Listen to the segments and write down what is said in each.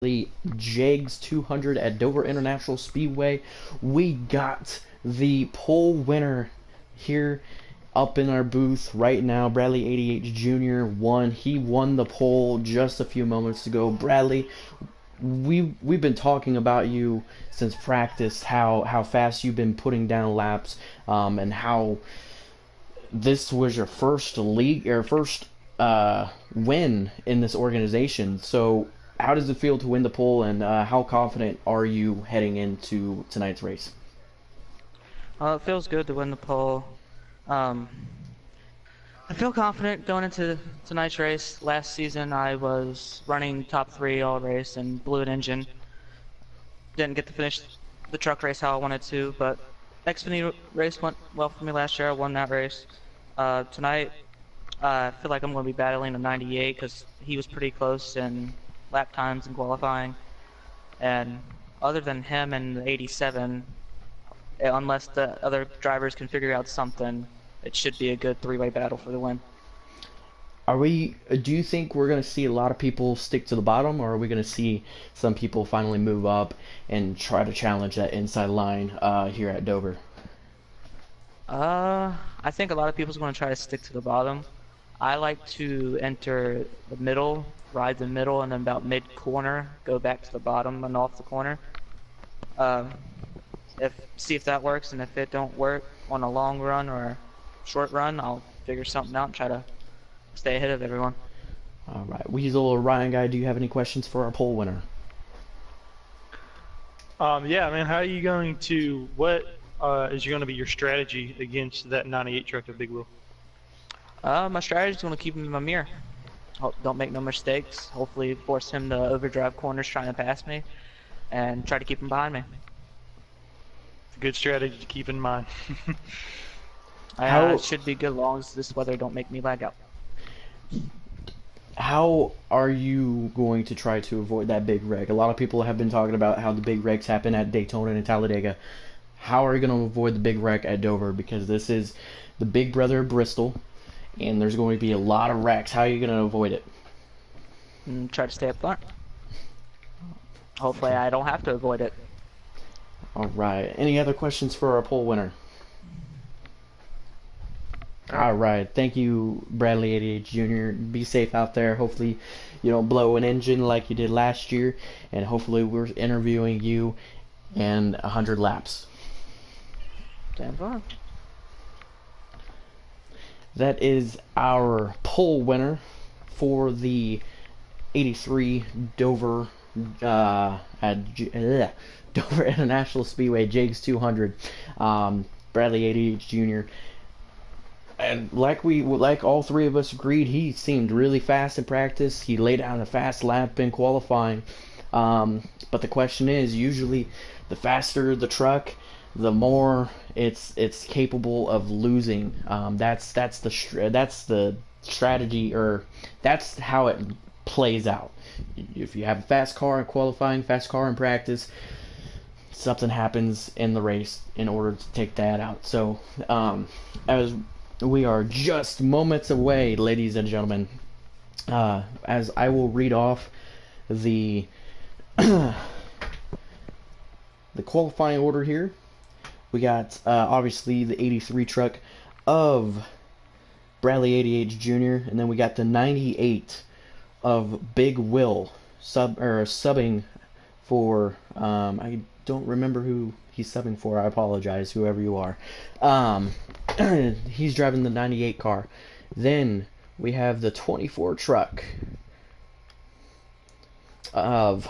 the JEGS 200 at Dover International Speedway. We got the pole winner here up in our booth right now. Bradley 88 Jr. won. He won the pole just a few moments ago. Bradley, we've been talking about you since practice, how fast you've been putting down laps, and how this was your first league or first win in this organization. So, how does it feel to win the pole, and how confident are you heading into tonight's race? It feels good to win the pole. Um, I feel confident going into tonight's race. Last season, I was running top three all race and blew an engine. Didn't get to finish the truck race how I wanted to, but Xfinity race went well for me last year. I won that race. Tonight, I feel like I'm going to be battling a 98 because he was pretty close in lap times and qualifying. And other than him and the 87, unless the other drivers can figure out something, it should be a good three-way battle for the win. Do you think we're going to see a lot of people stick to the bottom, or are we going to see some people finally move up and try to challenge that inside line here at Dover? I think a lot of people's going to try to stick to the bottom. I like to enter the middle, ride the middle, and then about mid-corner, go back to the bottom and off the corner. Uh, See if that works, and if it don't work on a long run or short run, I'll figure something out and try to stay ahead of everyone. All right, Weasel or Ryan guy, do you have any questions for our poll winner? Yeah, man, how are you going to, what is going to be your strategy against that 98 truck at Big Wheel? My strategy is going to keep him in my mirror. Don't make no mistakes. Hopefully force him to overdrive corners trying to pass me, and try to keep him behind me. It's a good strategy to keep in mind. It should be good as long as this weather don't make me lag out. How are you going to try to avoid that big wreck? A lot of people have been talking about how the big wrecks happen at Daytona and Talladega. How are you going to avoid the big wreck at Dover? Because this is the big brother of Bristol, and there's going to be a lot of wrecks. How are you going to avoid it? And try to stay up front. Hopefully I don't have to avoid it. Alright, any other questions for our poll winner? Alright, thank you, Bradley 88 Jr. Be safe out there. Hopefully you don't blow an engine like you did last year, and hopefully we're interviewing you in 100 laps. Stand by. That is our poll winner for the 83 Dover Dover International Speedway JEGS 200. Bradley 88 Jr. And like all three of us agreed, he seemed really fast in practice. He laid down a fast lap in qualifying. But the question is, usually the faster the truck, the more it's capable of losing. That's the strategy, or that's how it plays out. If you have a fast car in qualifying, fast car in practice, something happens in the race in order to take that out. So, as we are just moments away, ladies and gentlemen, as I will read off the the qualifying order here. We got obviously the 83 truck of Bradley 88 Jr., and then we got the 98 of Big Will subbing for I don't remember who he's subbing for. I apologize, whoever you are. He's driving the 98 car. Then we have the 24 truck of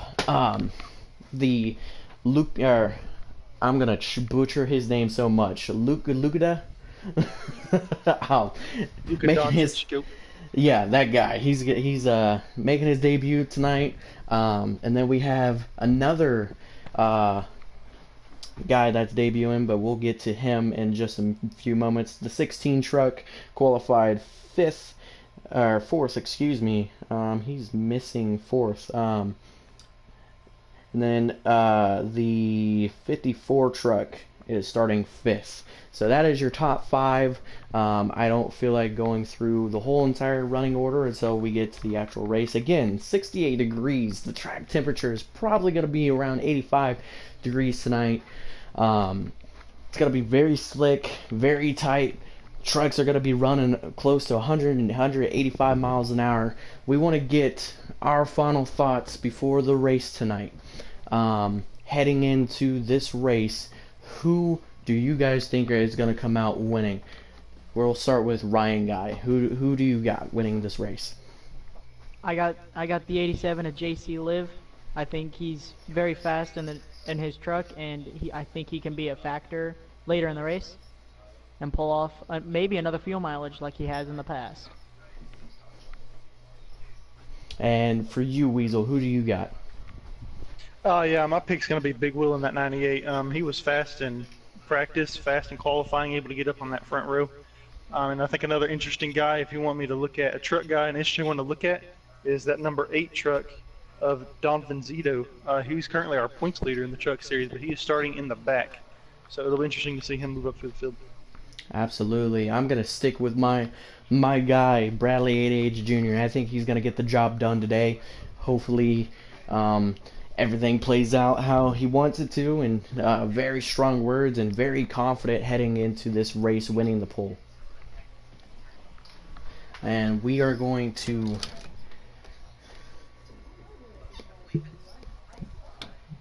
the Luke. I'm gonna butcher his name so much. Luka. Oh, making his yeah, that guy. He's making his debut tonight. And then we have another guy that's debuting, but we'll get to him in just a few moments. The 16 truck qualified fourth, excuse me. He's missing fourth. And then the 54 truck is starting 5th. So that is your top 5. I don't feel like going through the whole entire running order until we get to the actual race. Again, 68 degrees. The track temperature is probably going to be around 85 degrees tonight. It's going to be very slick, very tight. Trucks are going to be running close to 100 and 185 miles an hour. We want to get our final thoughts before the race tonight. Heading into this race, who do you guys think is going to come out winning? We'll start with Ryan Guy. Who do you got winning this race? I got the 87 of JC Live. I think he's very fast in his truck, and I think he can be a factor later in the race and pull off maybe another fuel mileage like he has in the past. And for you, Weasel, who do you got? Yeah, my pick's going to be Big Will in that 98. He was fast in practice, fast in qualifying, able to get up on that front row. And I think another interesting guy, if you want me to look at a truck guy, an interesting one to look at is that number 8 truck of Don Venzito. He's currently our points leader in the truck series, but he is starting in the back. So it'll be interesting to see him move up through the field. Absolutely. I'm going to stick with my guy, Bradley 8H Jr. I think he's going to get the job done today. Hopefully, everything plays out how he wants it to, and very strong words and very confident heading into this race, winning the pole. And we are going to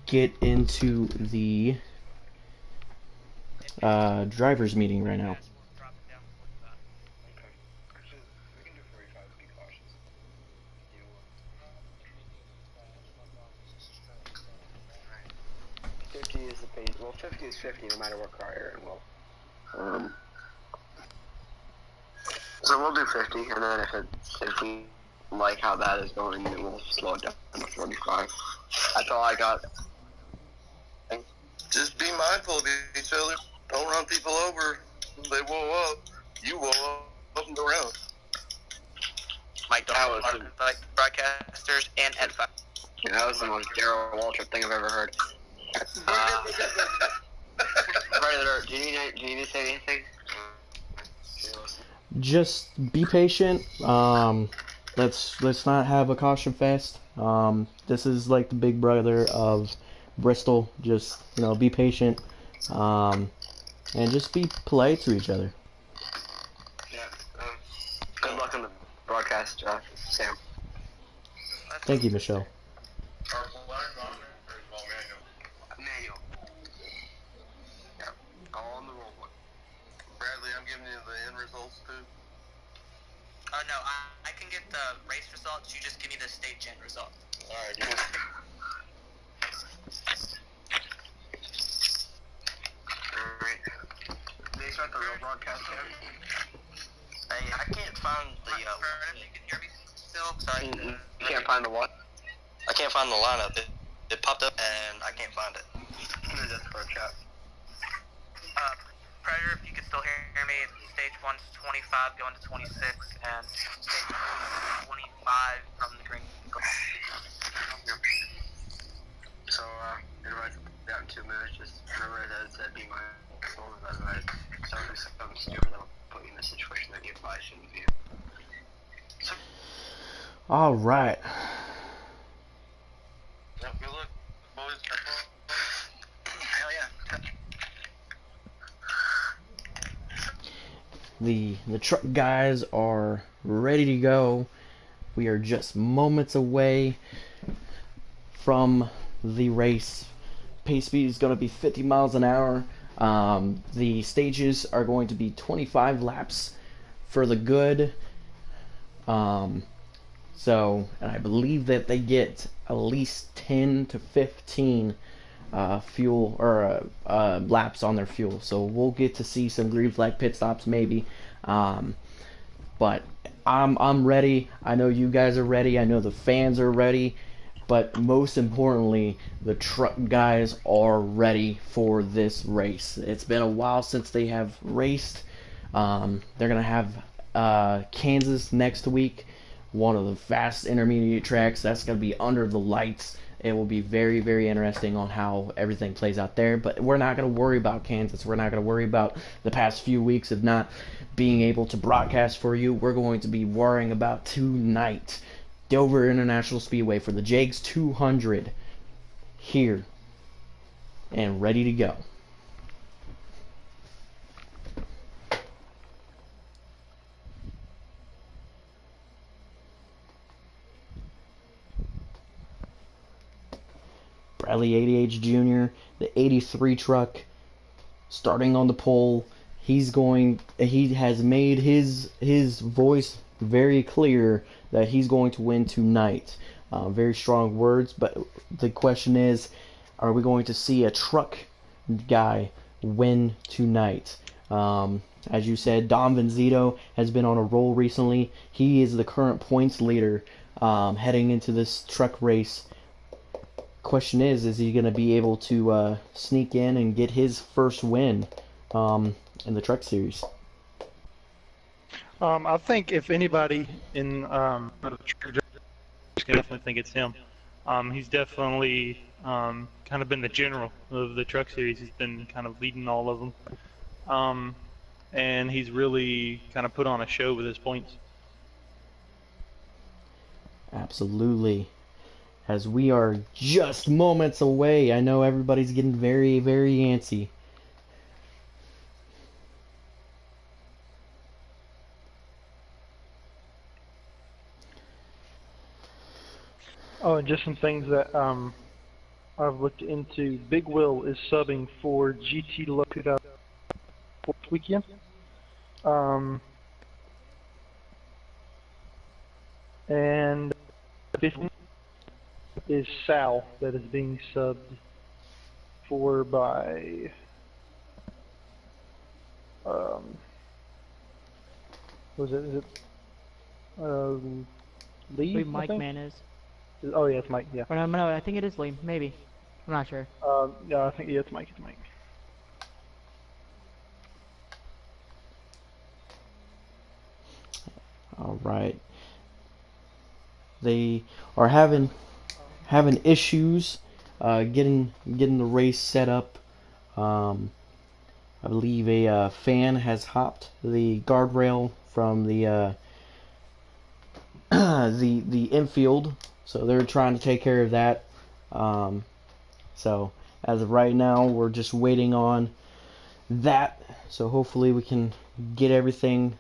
get into the driver's meeting right now. 50 is the pace. Well, 50 is 50 no matter what car you're in. Well, so we'll do 50, and then if we like how that is going, then we'll slow it down to 45. That's all I got. Just be mindful of each other. Don't run people over. They blow up. You blow up and go around. Mike, that was like broadcasters and headphones. Yeah, that was the most Darryl Waltrip thing I've ever heard. Predator, do you need to say anything? Just be patient. Let's not have a caution fest. This is like the big brother of Bristol. Just be patient, and just be polite to each other. Yeah. Good luck on the broadcast, Sam. Thank you, Michelle. Manual. Yeah. All on the roll book. Bradley, I'm giving you the end results too. Oh no, I can get the race results. You just give me the state gen result. Alright, Alright. They start the real broadcast yet? Hey, I can't find the. You can hear me still? Sorry. You can't find the what? I can't find the lineup. It popped up and I can't find it. What is that for a chat? Predator, if you can still hear me, stage 1's 25 going to 26, and stage 2 is 25 from the green. Yep. So, it'll write that in 2 minutes. Just remember that it said be my phone. Otherwise, something stupid that'll put you in a situation that you probably shouldn't be in. So, All right. Yep, good luck, boys. hell yeah. The truck guys are ready to go. We are just moments away from the race. Pace speed is going to be 50 miles an hour. The stages are going to be 25 laps for the good. And I believe that they get at least 10 to 15 fuel or laps on their fuel. So we'll get to see some green flag pit stops maybe. But I'm ready. I know you guys are ready. I know the fans are ready. But most importantly, the truck guys are ready for this race. It's been a while since they have raced. They're going to have Kansas next week, one of the fast intermediate tracks. That's going to be under the lights. It will be very, very interesting on how everything plays out there. But we're not going to worry about Kansas. We're not going to worry about the past few weeks of not being able to broadcast for you. We're going to be worrying about tonight. Dover International Speedway for the JEGS 200 here and ready to go. Bradley 80H Jr., the 83 truck, starting on the pole. He has made his voice very clear that he's going to win tonight. Very strong words, but the question is, are we going to see a truck guy win tonight? As you said, Dom Vanzito has been on a roll recently. He is the current points leader heading into this truck race. Question is he going to be able to sneak in and get his first win in the truck series? I think if anybody in the truck drivers, I definitely think it's him. He's definitely kind of been the general of the truck series. He's been kind of leading all of them. And he's really kind of put on a show with his points. Absolutely. As we are just moments away, I know everybody's getting very, very antsy. Oh, and just some things that I've looked into. Big Will is subbing for GT Low 2004 weekend. And 15 is Sal that is being subbed for by was it? Is it Lee? Who Mike Man is. Oh yeah, it's Mike. Yeah. Or no, I think it is Lee. Maybe. I'm not sure. Yeah, I think it's Mike. It's Mike. All right. They are having issues getting the race set up. I believe a fan has hopped the guardrail from the the infield, so they're trying to take care of that. So as of right now, we're just waiting on that. So hopefully we can get everything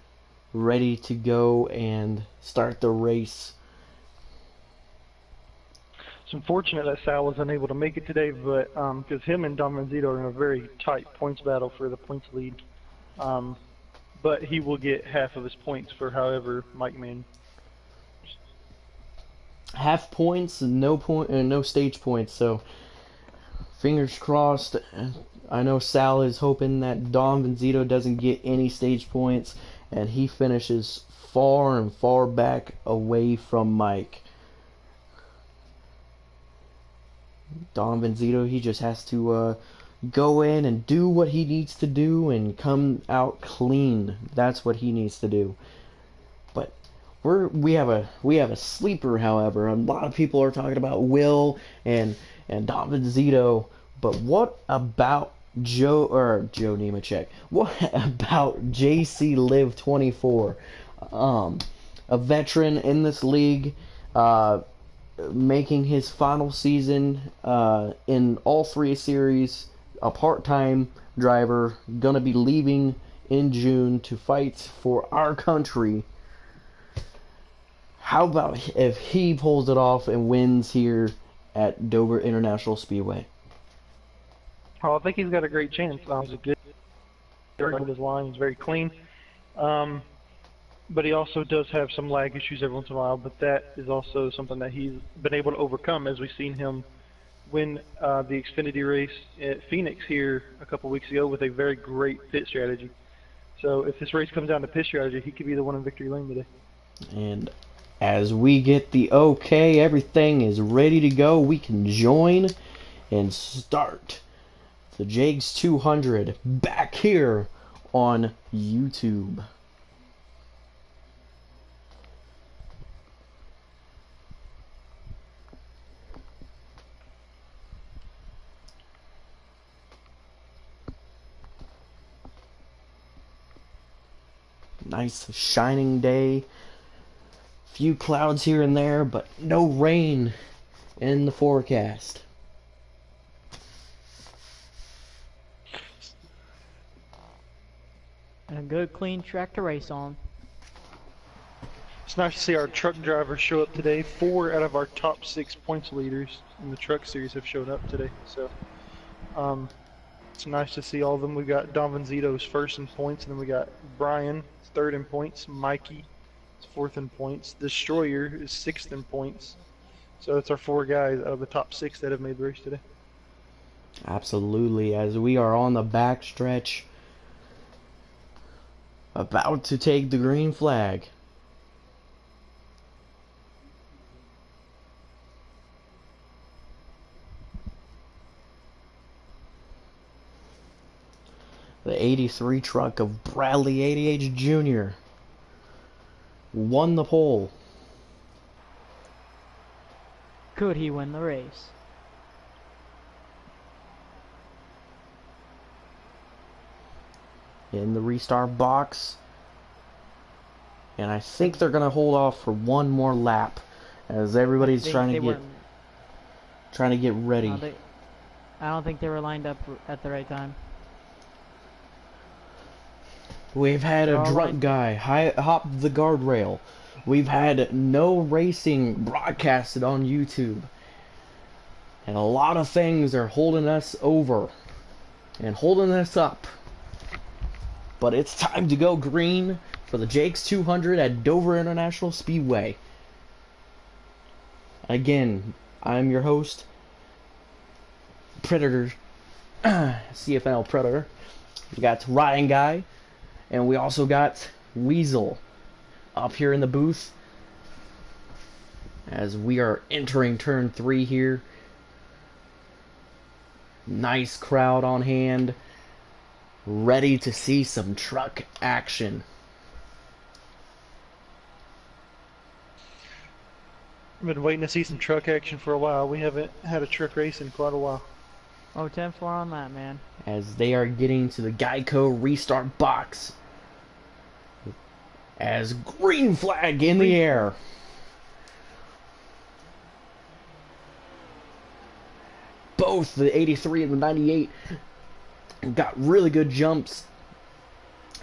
ready to go and start the race. It's unfortunate that Sal was unable to make it today, but because him and Dom Manzito are in a very tight points battle for the points lead. But he will get half of his points for however Mike Man. Half points and no stage points. So fingers crossed. I know Sal is hoping that Dom Vanzito doesn't get any stage points and he finishes far and far back away from Mike. Dom Vanzito, he just has to go in and do what he needs to do and come out clean. That's what he needs to do. But we have a sleeper, however. A lot of people are talking about Will and Dom Vanzito, but what about Joe Nemechek? What about JC Live 24? A veteran in this league, making his final season in all three series, a part-time driver, gonna be leaving in June to fight for our country. How about if he pulls it off and wins here at Dover International Speedway? Oh, I think he's got a great chance. He's a good with his line. He's very clean. But he also does have some lag issues every once in a while, but that is also something that he's been able to overcome, as we've seen him win the Xfinity race at Phoenix here a couple weeks ago with a very great pit strategy. So if this race comes down to pit strategy, he could be the one in victory lane today. And as we get the okay, everything is ready to go, we can join and start the JEGS 200 back here on YouTube. Nice shining day. Few clouds here and there, but no rain in the forecast. And a good clean track to race on. It's nice to see our truck drivers show up today. 4 out of our top 6 points leaders in the truck series have showed up today. So it's nice to see all of them. We got Don Vanzito's first in points, and then we got Brian, third in points. Mikey is fourth in points. Destroyer is sixth in points. So that's our 4 guys out of the top 6 that have made the race today. Absolutely, as we are on the back stretch, about to take the green flag. The 83 truck of Bradley 88 Jr. won the pole. Could he win the race? In the restart box. And I think they're going to hold off for one more lap as everybody's trying to get ready. I don't think they were lined up at the right time. We've had a drunk guy hop the guardrail. We've had no racing broadcasted on YouTube. And a lot of things are holding us over and holding us up. But it's time to go green for the JEGS 200 at Dover International Speedway. Again, I'm your host, Predator, CFNL Predator. We got Ryan Guy. And we also got Weasel up here in the booth as we are entering turn 3 here. Nice crowd on hand, ready to see some truck action. I've been waiting to see some truck action for a while. We haven't had a truck race in quite a while. Oh, 10-4 on that, man. As they are getting to the Geico restart box. As green flag in the air. Both the 83 and the 98 got really good jumps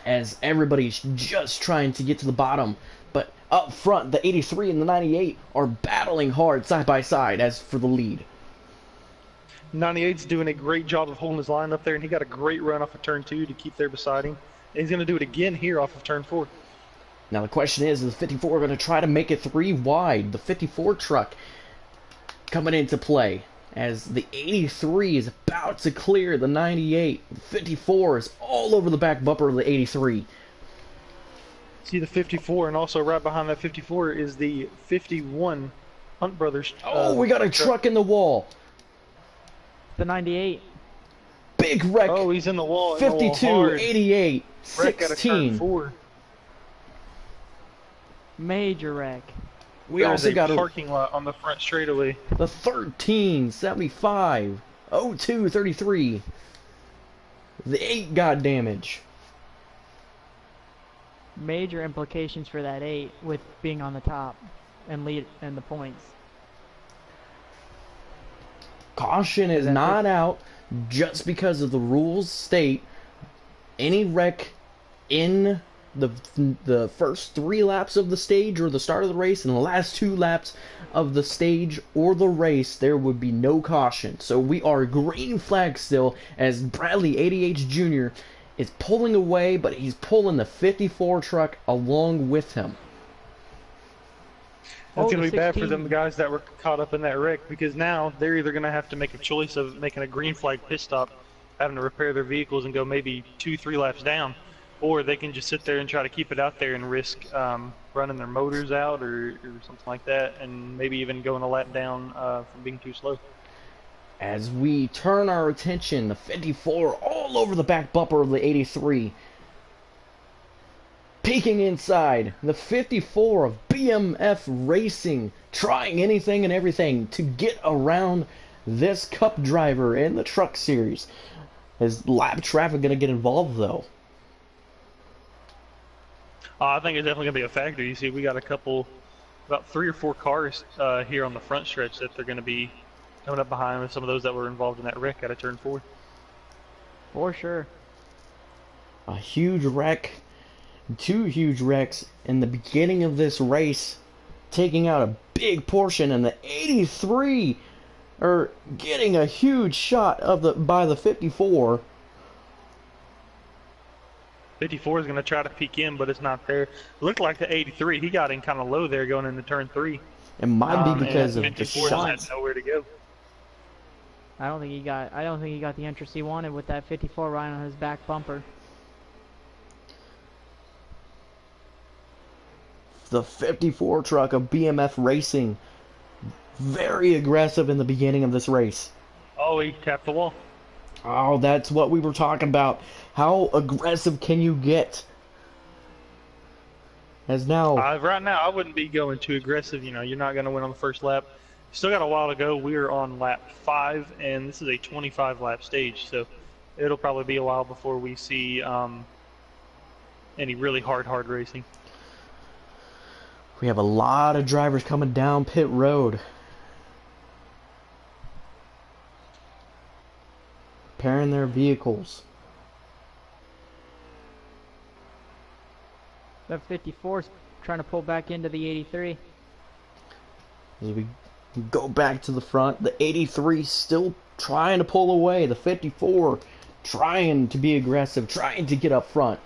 as everybody's just trying to get to the bottom. But up front, the 83 and the 98 are battling hard side by side as for the lead. 98's doing a great job of holding his line up there, and he got a great run off of turn 2 to keep there beside him. And he's going to do it again here off of turn 4. Now the question is the 54 going to try to make it 3 wide? The 54 truck coming into play as the 83 is about to clear the 98. The 54 is all over the back bumper of the 83. See the 54, and also right behind that 54 is the 51 Hunt Brothers. We got a truck in the wall. The 98. Big wreck. Oh, he's in the wall. 52, 88, Wreck out of turn 16. 4. Major wreck. We also got a parking lot on the front straightaway. The 13, 75, 02, 33. The 8 got damage. Major implications for that 8 with being on the top and lead in the points. Caution is not out just because of the rules state any wreck in the first 3 laps of the stage or the start of the race and the last 2 laps of the stage or the race, there would be no caution. So we are green flag still as Bradley 88 Jr. is pulling away, but he's pulling the 54 truck along with him. That's going to be bad for them guys that were caught up in that wreck, because now they're either going to have to make a choice of making a green flag pit stop, having to repair their vehicles and go maybe 2-3 laps down, or they can just sit there and try to keep it out there and risk running their motors out or something like that, and maybe even going a lap down from being too slow. As we turn our attention, the 54 all over the back bumper of the 83. Peeking inside, the 54 of BMF Racing, trying anything and everything to get around this Cup driver in the Truck Series. Is lap traffic going to get involved, though? I think it's definitely going to be a factor. You see, we got about 3 or 4 cars here on the front stretch that they're going to be coming up behind with some of those that were involved in that wreck out of turn 4. For sure. A huge wreck, 2 huge wrecks in the beginning of this race, taking out a big portion, and the 83 are getting a huge shot by the 54. 54 is going to try to peek in, but it's not there. It looked like the 83, he got in kind of low there going into turn 3. It might be because of the 54 shots. had nowhere to go. I don't think he got the interest he wanted with that 54 right on his back bumper. The 54 truck of BMF Racing, very aggressive in the beginning of this race. Oh, he tapped the wall. Oh, that's what we were talking about. How aggressive can you get? As now... right now, I wouldn't be going too aggressive. You know, you're not going to win on the first lap. Still got a while to go. We are on lap 5, and this is a 25-lap stage, so it'll probably be a while before we see any really hard racing. We have a lot of drivers coming down pit road. Repairing their vehicles. That 54's trying to pull back into the 83. As we go back to the front, the 83 still trying to pull away. The 54 trying to be aggressive, trying to get up front.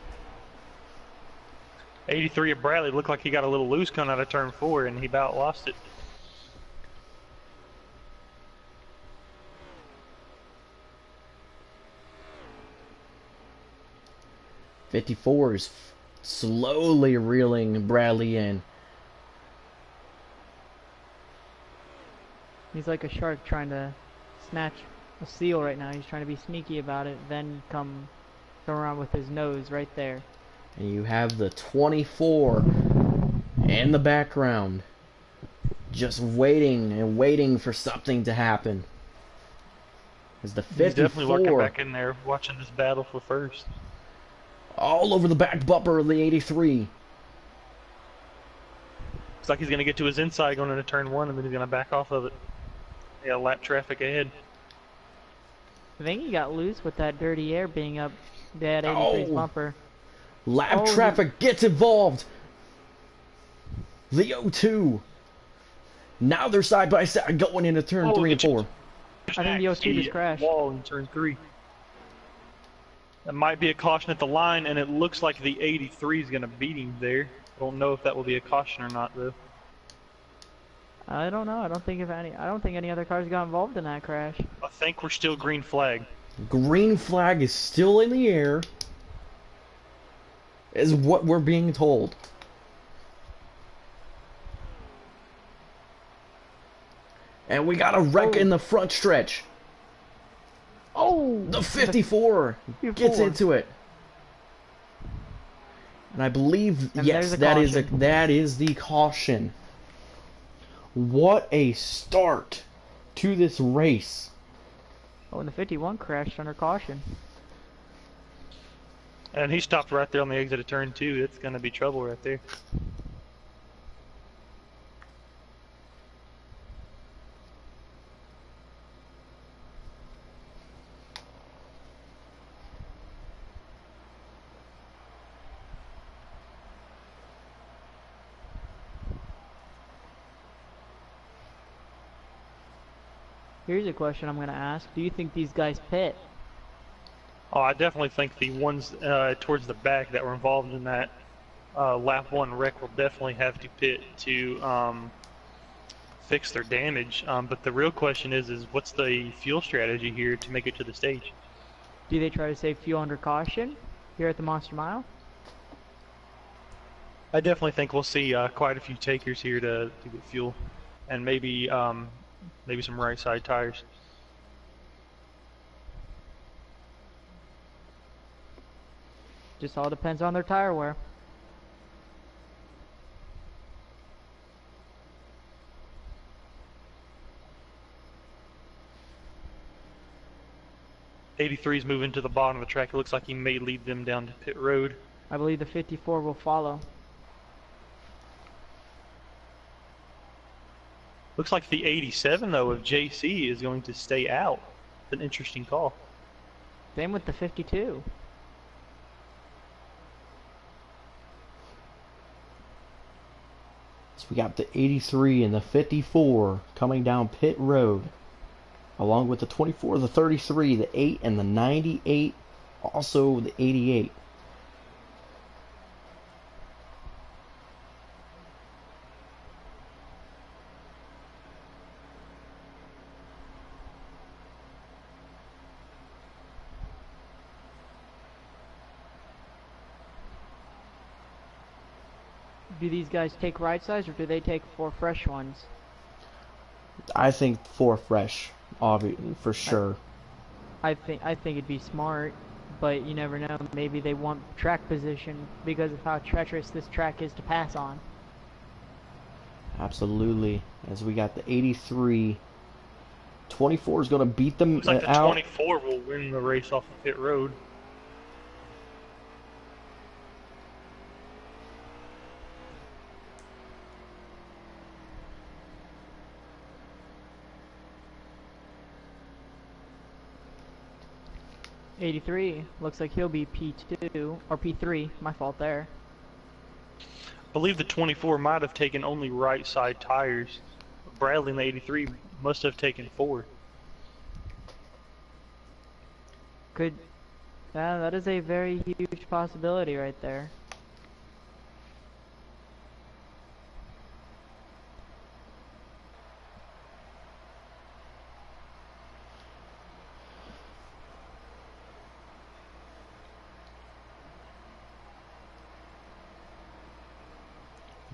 83 of Bradley looked like he got a little loose coming out of turn 4, and he about lost it. '54 is slowly reeling Bradley in. He's like a shark trying to snatch a seal right now. He's trying to be sneaky about it, then come around with his nose right there. And you have the 24 in the background, just waiting and waiting for something to happen. As the 54 He's definitely looking back in there, watching this battle for first. All over the back bumper of the 83. Looks like he's going to get to his inside going into turn 1, and then he's going to back off of it. Yeah, lap traffic ahead. I think he got loose with that dirty air being up that 83's bumper. Lap traffic gets involved. The 02. Now they're side by side going into turn 3 and 4. I think the 02 just crashed. Wall in turn 3. That might be a caution at the line, and it looks like the 83 is going to beat him there. I don't know if that will be a caution or not, though. I don't know. I don't think any other cars got involved in that crash. I think we're still green flag. Green flag is still in the air, is what we're being told. And we got a wreck in the front stretch. Oh! The 54 gets into it. And I believe, yes, that is the caution. What a start to this race. Oh, and the 51 crashed under caution. And he stopped right there on the exit of turn 2. It's going to be trouble right there. Here's a question I'm going to ask. Do you think these guys pit? Oh, I definitely think the ones towards the back that were involved in that lap 1 wreck will definitely have to pit to fix their damage. But the real question is what's the fuel strategy here to make it to the stage? Do they try to save fuel under caution here at the Monster Mile? I definitely think we'll see quite a few takers here to get fuel, and maybe some right side tires. Just all depends on their tire wear. '83's moving to the bottom of the track. It looks like he may lead them down to pit road. I believe the 54 will follow. Looks like the 87 though of JC is going to stay out. It's an interesting call. Same with the 52. So we got the 83 and the 54 coming down pit road, along with the 24, the 33, the 8, and the 98, also the 88. Do these guys take right sides or do they take 4 fresh ones? I think 4 fresh, for sure. I think it'd be smart, but you never know. Maybe they want track position because of how treacherous this track is to pass on. Absolutely. As we got the 83, 24 is going to beat them Looks like the out. 24 will win the race off of pit road. '83 looks like he'll be P2 or P3. My fault there. I believe the 24 might have taken only right side tires. Bradley in the 83 must have taken 4. Could that is a very huge possibility right there.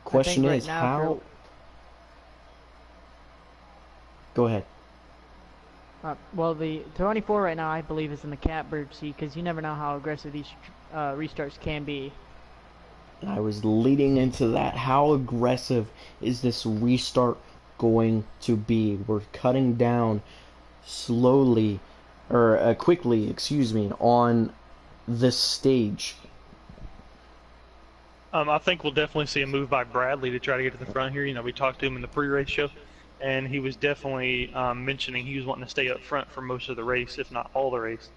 Question right is now, how. Go ahead. Well, the 24 right now, I believe, is in the catbird seat because you never know how aggressive these restarts can be. I was leading into that. How aggressive is this restart going to be? We're cutting down slowly, or quickly, excuse me, on this stage. I think we'll definitely see a move by Bradley to try to get to the front here. You know, we talked to him in the pre-race show, and he was definitely mentioning he was wanting to stay up front for most of the race, if not all the race.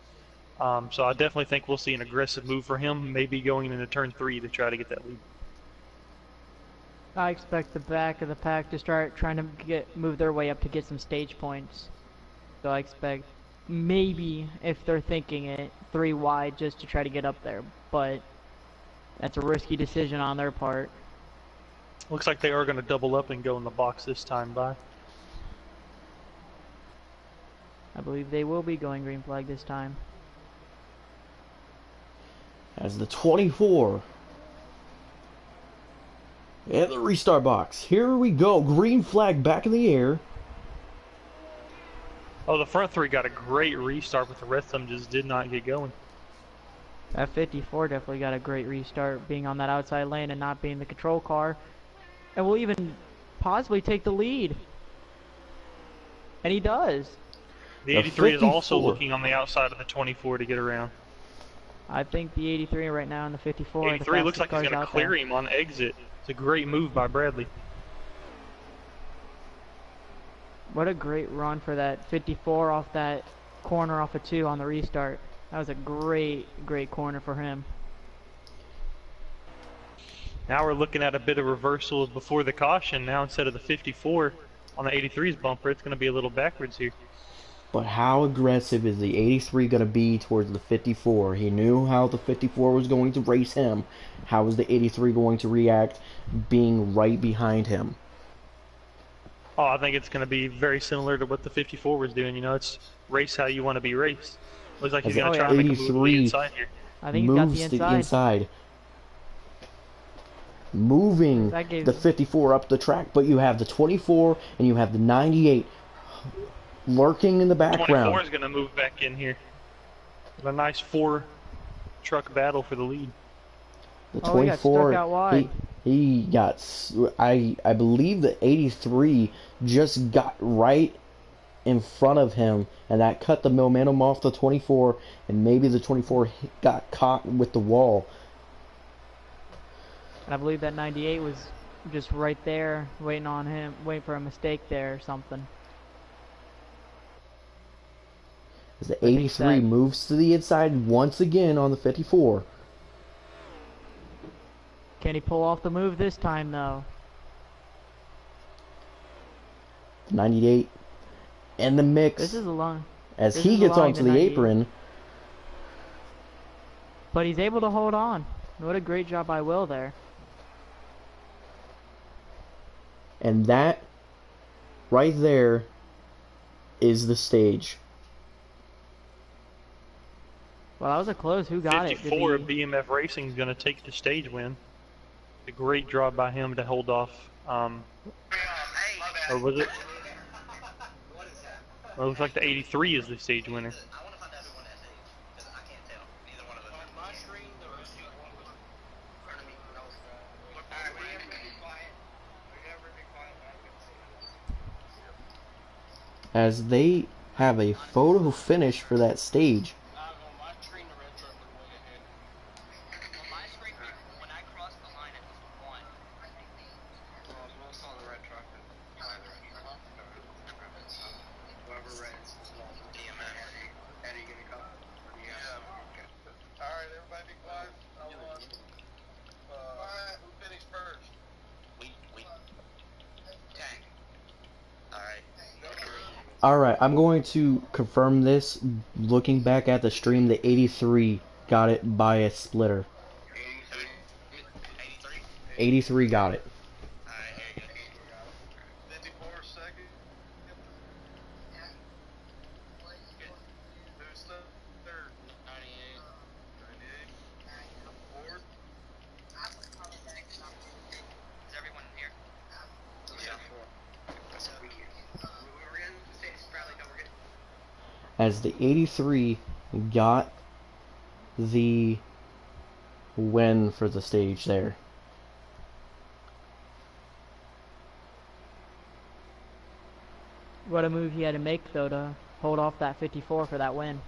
So I definitely think we'll see an aggressive move for him, maybe going into turn 3 to try to get that lead. I expect the back of the pack to start trying to move their way up to get some stage points. So I expect maybe, if they're thinking it, 3 wide just to try to get up there. But that's a risky decision on their part. Looks like they are going to double up and go in the box this time by. I believe they will be going green flag this time. As the 24 and the restart box. Here we go. Green flag back in the air. Oh, the front 3 got a great restart, but the rest of them just did not get going. That 54 definitely got a great restart, being on that outside lane and not being the control car. And will even possibly take the lead. And he does. The 83 is also looking on the outside of the 24 to get around. I think the 83 right now and the 54 83 are the looks like fastest he's cars going to out clear there. him on exit. It's a great move by Bradley. What a great run for that 54 off that corner off of 2 on the restart. That was a great corner for him. Now we're looking at a bit of reversal of before the caution. Now instead of the 54 on the 83's bumper, it's going to be a little backwards here. But how aggressive is the 83 going to be towards the 54? He knew how the 54 was going to race him. How is the 83 going to react being right behind him? Oh, I think it's going to be very similar to what the 54 was doing. You know, it's race how you want to be raced. Looks like he's going to try to make a move to the inside here. I think he's got the Moves inside. the inside. Moving That gave- the 54 up the track, but you have the 24 and you have the 98 lurking in the 24 background. is going to move back in here. A nice 4-truck battle for the lead. The Oh, he got stuck 24, out wide. he got, I believe the 83 just got right in front of him, and that cut the momentum off the 24, and maybe the 24 got caught with the wall. And I believe that 98 was just right there, waiting on him, waiting for a mistake there or something. As the I think 83 that- moves to the inside once again on the 54. Can he pull off the move this time, though? 98 in the mix This is a long. as this he is gets allowing onto the the 98. apron. But he's able to hold on. What a great job by Will there. And that right there is the stage. Well, that was a close. Who got it? 54 of BMF Racing is going to take the stage win. A great job by him to hold off. Or was it? Well, it looks like the 83 is the stage winner. As they have a photo finish for that stage. Alright, I'm going to confirm this. Looking back at the stream, the 83 got it by a splitter. 83 got it. As the 83 got the win for the stage there. What a move he had to make, though, to hold off that 54 for that win.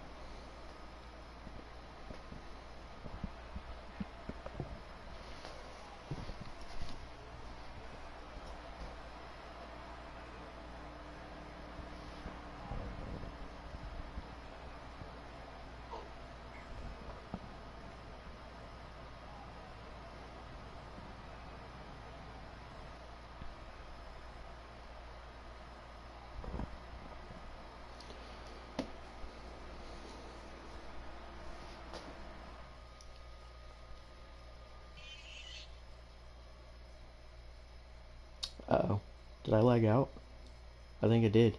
Uh-oh. Did I lag out? I think I did.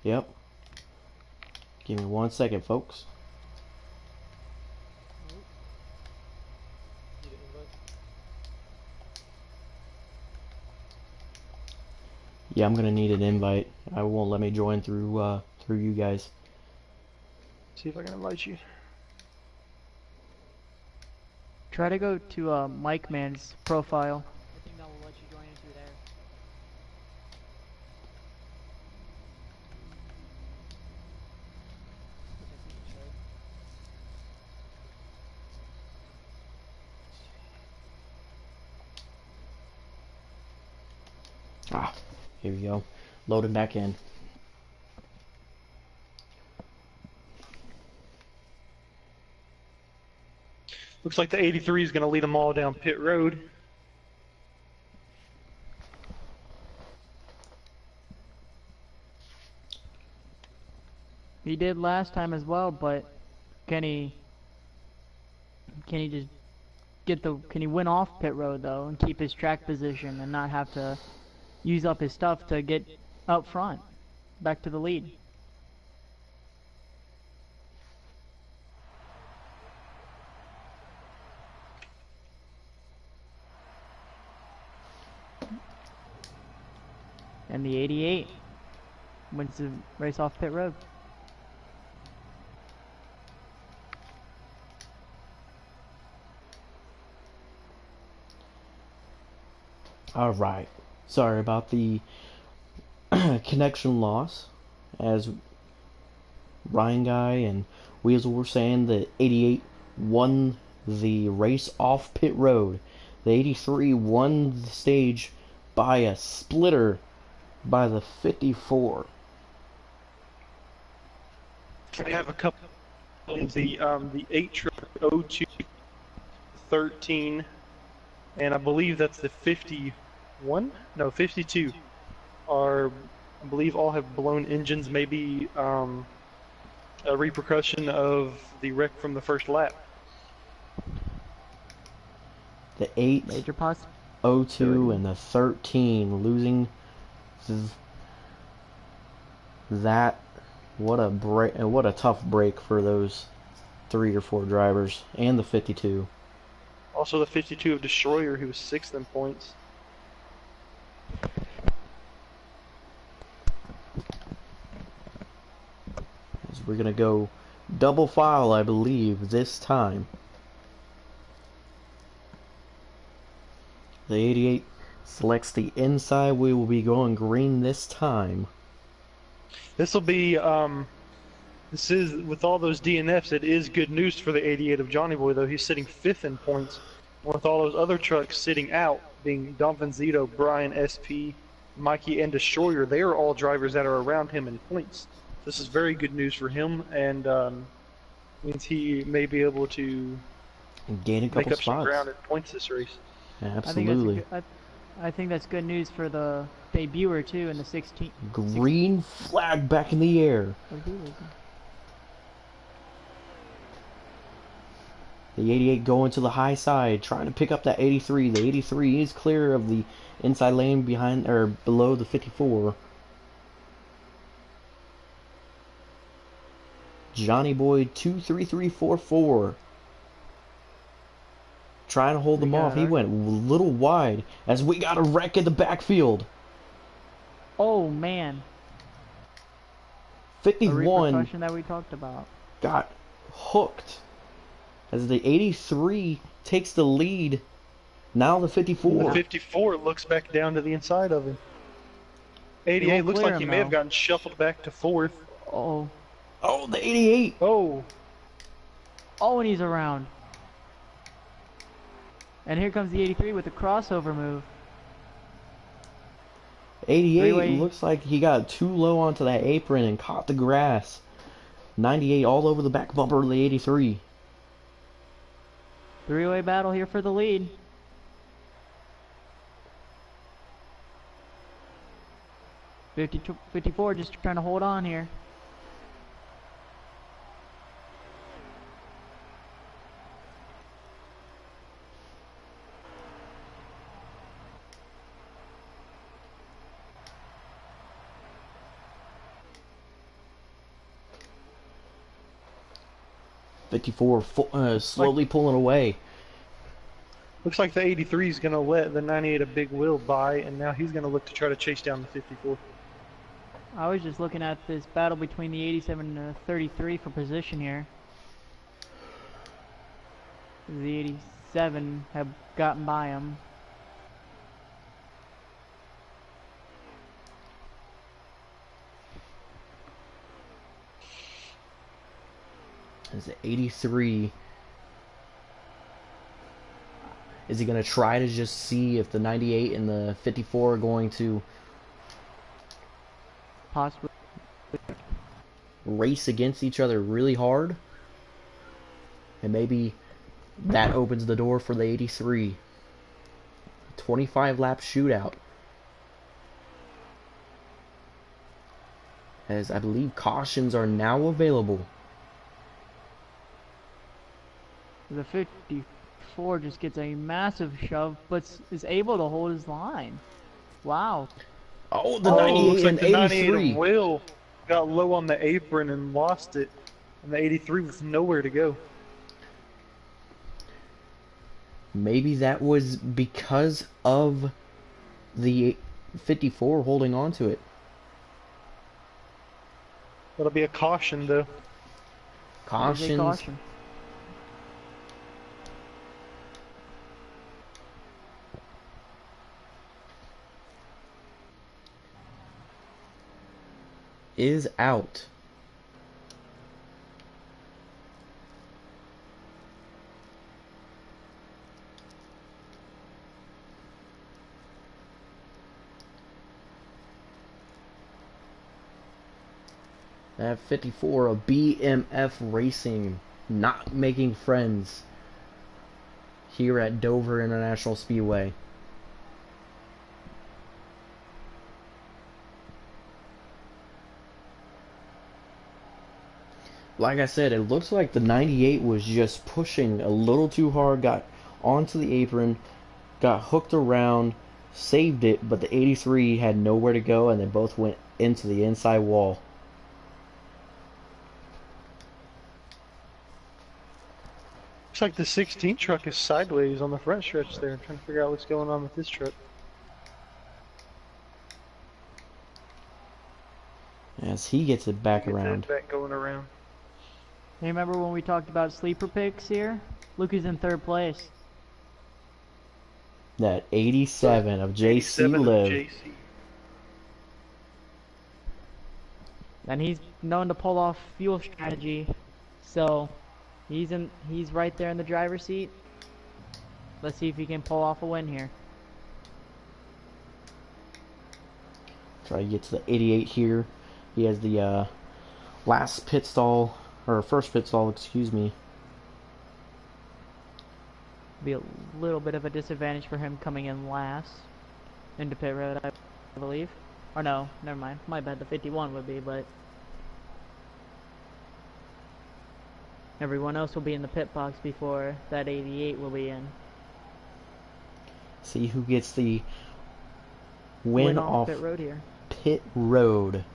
Yep. Give me 1 second, folks. Yeah, I'm gonna need an invite. I won't let me join through through you guys. See if I can invite you. Try to go to Mike Man's profile. I think that will let you join in through there. Which I think it should. Ah, here we go. Loading back in. Looks like the 83 is going to lead them all down pit road. He did last time as well, but can he just can he win off pit road though and keep his track position and not have to use up his stuff to get up front back to the lead? And the 88 wins the race off pit road. Alright. Sorry about the connection loss. As Ryan Guy and Weasel were saying, the 88 won the race off pit road. The 83 won the stage by a splitter by the 54. We have a couple of the 8 truck 02 13, and I believe that's the 51? No, 52 are, I believe, all have blown engines, maybe a repercussion of the wreck from the first lap. The 8, Major poss. 02, and the 13 losing that. What a break! What a tough break for those 3 or 4 drivers, and the 52. Also, the 52 of Destroyer, who was 6th in points. As we're gonna go double file, I believe, this time. The 88 selects the inside. We will be going green this time. This will be, this is, with all those DNFs, it is good news for the 88 of Johnny Boy, though. He's sitting 5th in points. With all those other trucks sitting out, being Don Vanzito, Brian, SP, Mikey, and Destroyer, they are all drivers that are around him in points. This is very good news for him, and means he may be able to Gain a couple make up some spots. ground in points this race. Absolutely. I think that's good news for the debuter too in the 16. Green flag back in the air. The 88 going to the high side, trying to pick up that 83. The 83 is clear of the inside lane behind or below the 54. Johnny Boy 23344. Trying to hold them off. He went a little wide as we got a wreck in the backfield. Oh man. 51 a repercussion that we talked about. got hooked as the 83 takes the lead. Now the 54. The 54 looks back down to the inside of him. 88 looks like he may have gotten shuffled back to 4th. Oh. Oh, the 88. Oh. Oh, and he's around. And here comes the 83 with the crossover move. 88 looks like he got too low onto that apron and caught the grass. 98 all over the back bumper of the 83. Three-way battle here for the lead. $52, $54 just trying to hold on here. Slowly pulling away. Looks like the 83 is going to let the 98 a big wheel by, and now he's going to look to try to chase down the 54. I was just looking at this battle between the 87 and the 33 for position here. The 87 have gotten by him. Is the 83? Is he going to try to just see if the 98 and the 54 are going to possibly race against each other really hard? And maybe that opens the door for the 83. 25 lap shootout. As I believe cautions are now available. The 54 just gets a massive shove, but is able to hold his line. Wow. Oh, the 98 and the 83. 98 Will got low on the apron and lost it, and the 83 was nowhere to go. Maybe that was because of the 54 holding on to it. That'll be a caution, though. Cautions. Caution. Is out. At 54 of BMF Racing, not making friends here at Dover International Speedway. Like I said, it looks like the 98 was just pushing a little too hard, got onto the apron, got hooked around, saved it, but the 83 had nowhere to go, and they both went into the inside wall. Looks like the 16 truck is sideways on the front stretch there. I'm trying to figure out what's going on with this truck. As he gets it back around. Back going around. Hey, remember when we talked about sleeper picks here? Luke is in 3rd place. That 87 of JC 87 of Liv. JC. And he's known to pull off fuel strategy. So he's right there in the driver's seat. Let's see if he can pull off a win here. Try to get to the 88 here. He has the last pit stall, or first pit stall, excuse me. Be a little bit of a disadvantage for him coming in last into pit road, I believe. Or no, never mind. My bad, the 51 would be, but everyone else will be in the pit box before that 88 will be in. See who gets the win off pit road here. Pit road.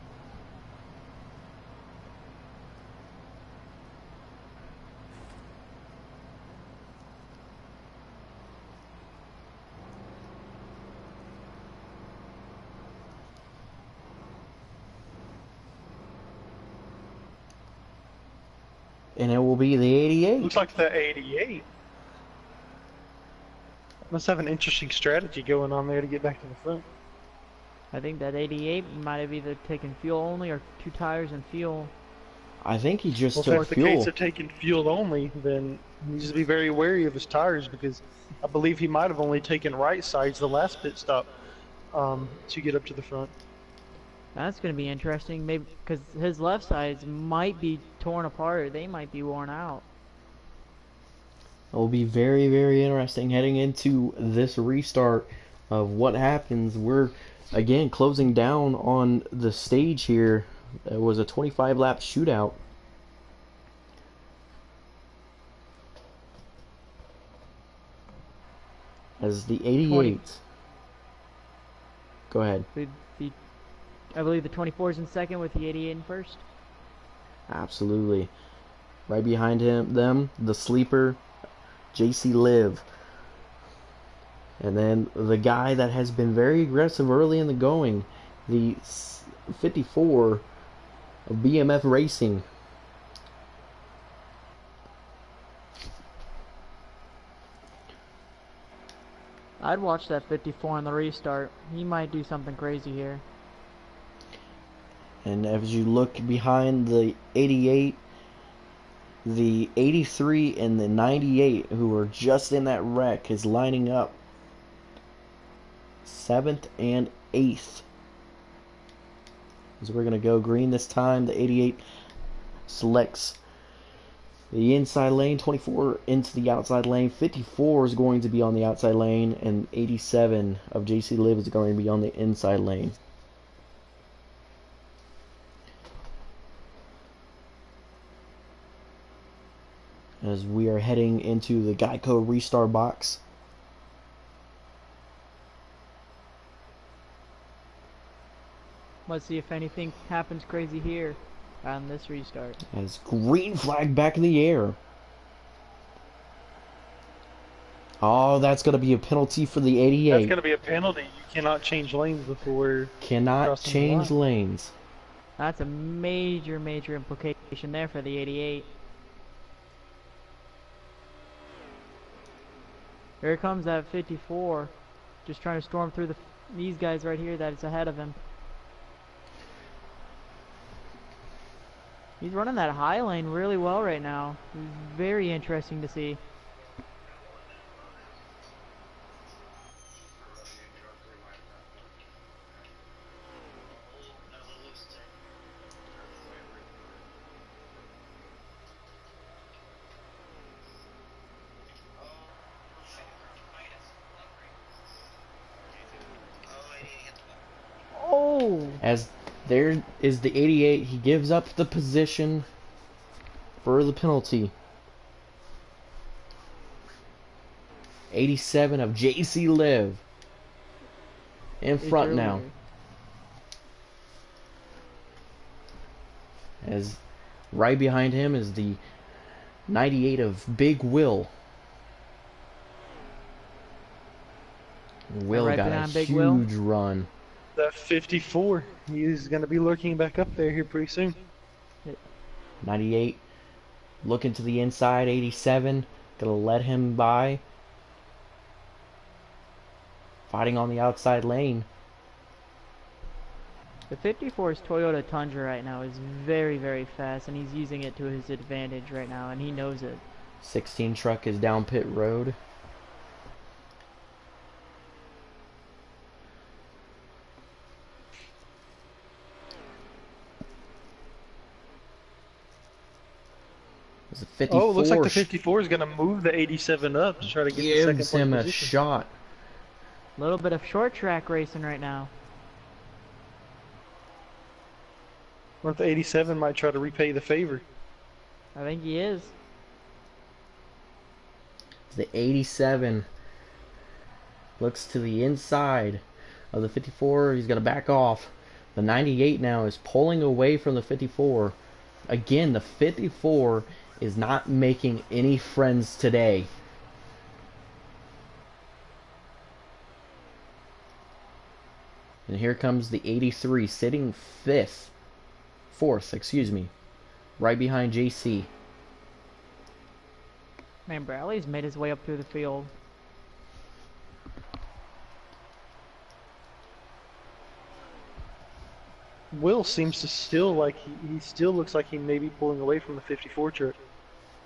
And it will be the 88. Looks like the 88. Must have an interesting strategy going on there to get back to the front. I think that 88 might have either taken fuel only or 2 tires and fuel. I think he just Well, took if that's fuel. the case of taking fuel only, then he needs to be very wary of his tires, because I believe he might have only taken right sides the last pit stop to get up to the front. That's going to be interesting, maybe because his left sides might be torn apart, or they might be worn out. It will be very, very interesting heading into this restart of what happens. We're, again, closing down on the stage here. It was a 25-lap shootout. As the 88. Go ahead. I believe the 24 is in second with the 88 in first. Absolutely. Right behind them, the sleeper, JC Liv. And then the guy that has been very aggressive early in the going, the 54 of BMF Racing. I'd watch that 54 on the restart. He might do something crazy here. And as you look behind the 88, the 83 and the 98, who are just in that wreck, is lining up 7th and 8th. As we're going to go green this time, the 88 selects the inside lane, 24 into the outside lane, 54 is going to be on the outside lane, and 87 of JC Liv is going to be on the inside lane. As we are heading into the Geico restart box. Let's see if anything happens crazy here on this restart. As green flag back in the air. Oh, that's going to be a penalty for the 88. That's going to be a penalty. You cannot change lanes before. Cannot change the line. lanes. That's a major, major implication there for the 88. Here comes that 54, just trying to storm through these guys right here that is ahead of him. He's running that high lane really well right now. Very interesting to see. There is the 88. He gives up the position for the penalty. 87 of JC Live in front now. As right behind him is the 98 of Big Will. Will Right got a behind Big Will. huge run. That 54. He's going to be lurking back up there here pretty soon. 98 looking to the inside. 87 gonna let him by. Fighting on the outside lane. The 54's Toyota Tundra right now is very, very fast, and he's using it to his advantage right now, and he knows it. 16 truck is down pit road. It's a 54. Oh, it looks like the 54 is going to move the 87 up to try to get the second Gives place him a position. shot. A little bit of short track racing right now. What if the 87 might try to repay the favor? I think he is. The 87 looks to the inside of the 54. He's going to back off. The 98 now is pulling away from the 54. Again, the 54 is not making any friends today. And here comes the 83 sitting fourth, excuse me, right behind JC. Man, Bradley's made his way up through the field. Will seems to still like he still looks like he may be pulling away from the 54 truck.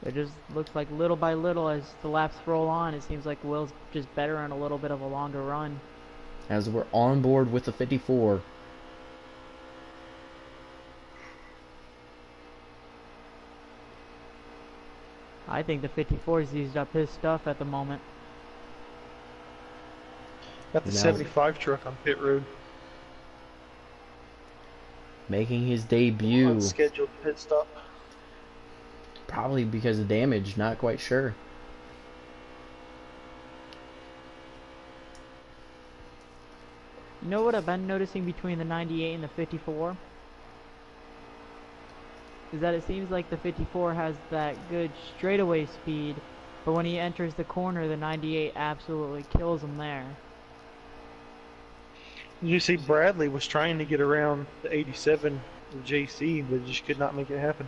It just looks like little by little as the laps roll on, it seems like Will's just better on a little bit of a longer run. As we're on board with the 54. I think the 54's used up his stuff at the moment. Got the Now- 75 truck on pit road. Making his debut. Unscheduled pit stop. Probably because of damage, not quite sure. You know what I've been noticing between the 98 and the 54? Is that it seems like the 54 has that good straightaway speed, but when he enters the corner, the 98 absolutely kills him there. You see, Bradley was trying to get around the 87 of JC, but just could not make it happen.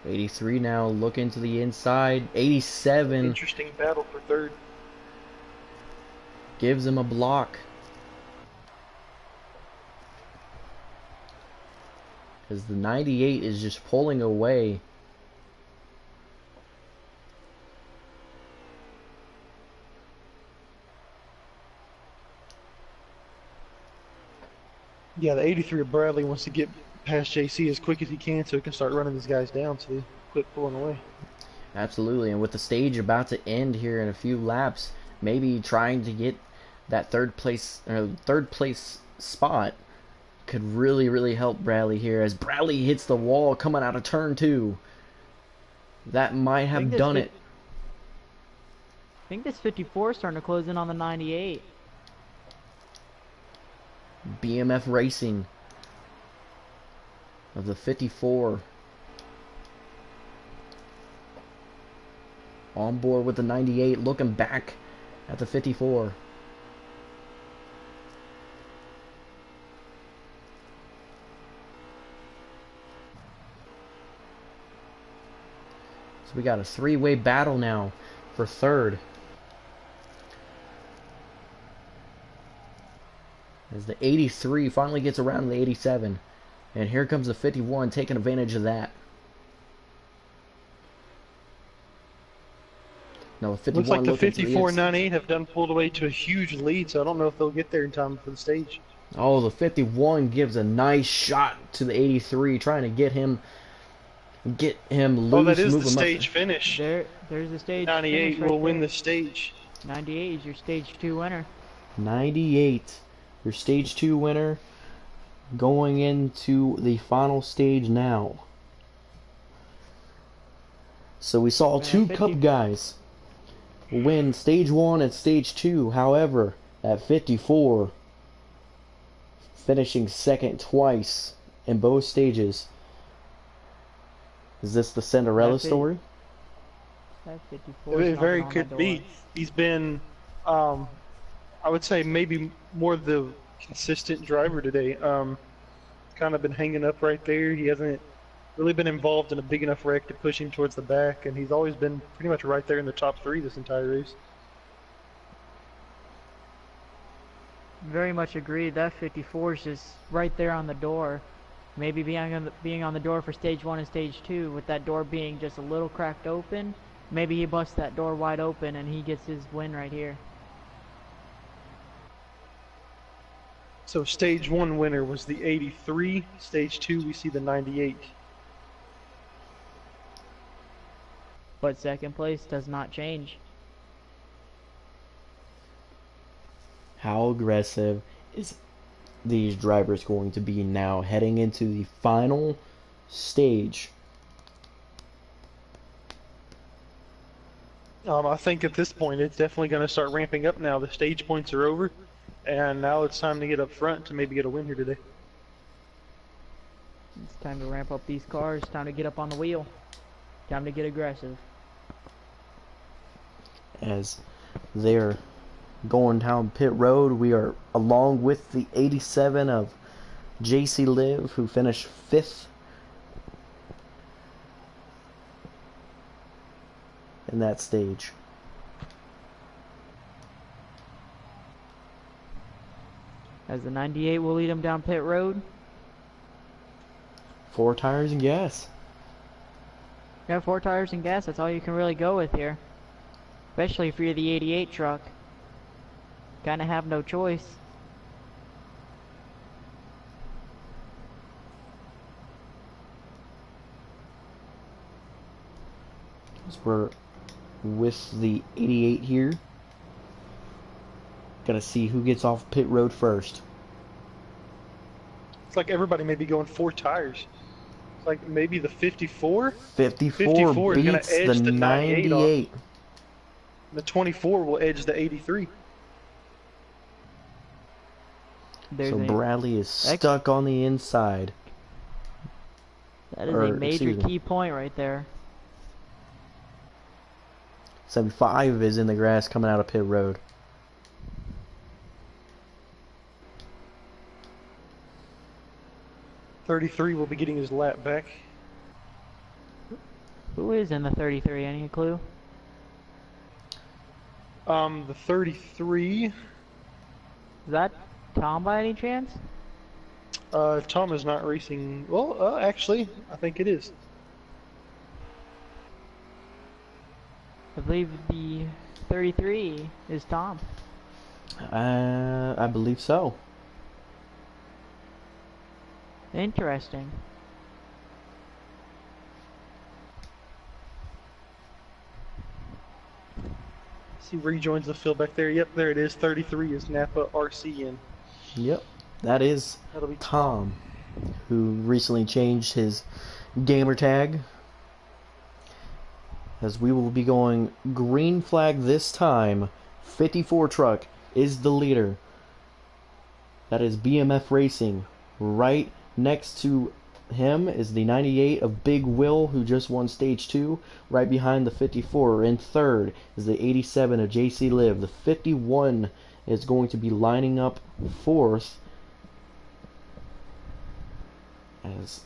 '83 now looking to the inside. '87 Interesting battle for third. gives him a block. As the 98 is just pulling away. Yeah, the 83 of Bradley wants to get past JC as quick as he can so he can start running these guys down so they quit pulling away. Absolutely, and with the stage about to end here in a few laps, maybe trying to get that third place spot could really help Bradley here as Bradley hits the wall coming out of turn 2. That might have done it. I think this 54 is starting to close in on the 98. BMF Racing of the 54 on board with the 98, looking back at the 54. So we got a three-way battle now for third. As the 83 finally gets around the 87. And here comes the 51 taking advantage of that. No, the 51 Looks like the looking to 54 and 98 have done pulled away to a huge lead, so I don't know if they'll get there in time for the stage. Oh, the 51 gives a nice shot to the 83, trying to get him loose. Oh, that is move the him up. stage finish. There's the stage 98 finish right will win there. the stage. 98 is your stage 2 winner. 98, your stage 2 winner, going into the final stage now. So we saw two Cup guys win stage 1 and stage 2. However, at 54, finishing second twice in both stages. Is this the Cinderella story? That 54 It is very knocking on could my be. door. He's been, I would say maybe more the consistent driver today. Kind of been hanging up right there. He hasn't really been involved in a big enough wreck to push him towards the back, and he's always been pretty much right there in the top 3 this entire race. Very much agreed. That 54 is just right there on the door. Maybe being on the door for stage 1 and stage 2, with that door being just a little cracked open. Maybe he busts that door wide open and he gets his win right here. So stage 1 winner was the 83. Stage 2 we see the 98. But second place does not change. How aggressive is these drivers going to be now heading into the final stage? I think at this point it's definitely going to start ramping up now. The stage points are over, and now it's time to get up front to maybe get a win here today. It's time to ramp up these cars. Time to get up on the wheel. Time to get aggressive. As they're going down pit road, we are along with the 87 of JC Live, who finished 5th in that stage. As the 98 will lead him down pit road. 4 tires and gas. Yeah, 4 tires and gas. That's all you can really go with here. Especially if you're the 88 truck. Kinda have no choice. As we're with the 88 here. Gotta see who gets off pit road first. It's like everybody may be going 4 tires. It's like maybe the 54? 54 is gonna beats edge the the 98 off. 98. The 24 will edge the 83. There's So a- Bradley is stuck on the inside. that is or, a major excuse me. key point right there. 75 is in the grass coming out of pit road. .33 will be getting his lap back. Who is in the 33? Any clue? The 33, Is that Tom by any chance? Tom is not racing. Well, actually, I think it is. I believe the 33 is Tom. I believe so. Interesting. See, rejoins the field back there. Yep, there it is. 33 is Napa RCN. Yep, that is That'll be Tom, who recently changed his gamer tag. As we will be going green flag this time. 54 truck is the leader. That is BMF Racing. Right next to him is the 98 of Big Will, who just won stage 2. Right behind the 54 in third is the 87 of JC Live. The 51 is going to be lining up fourth as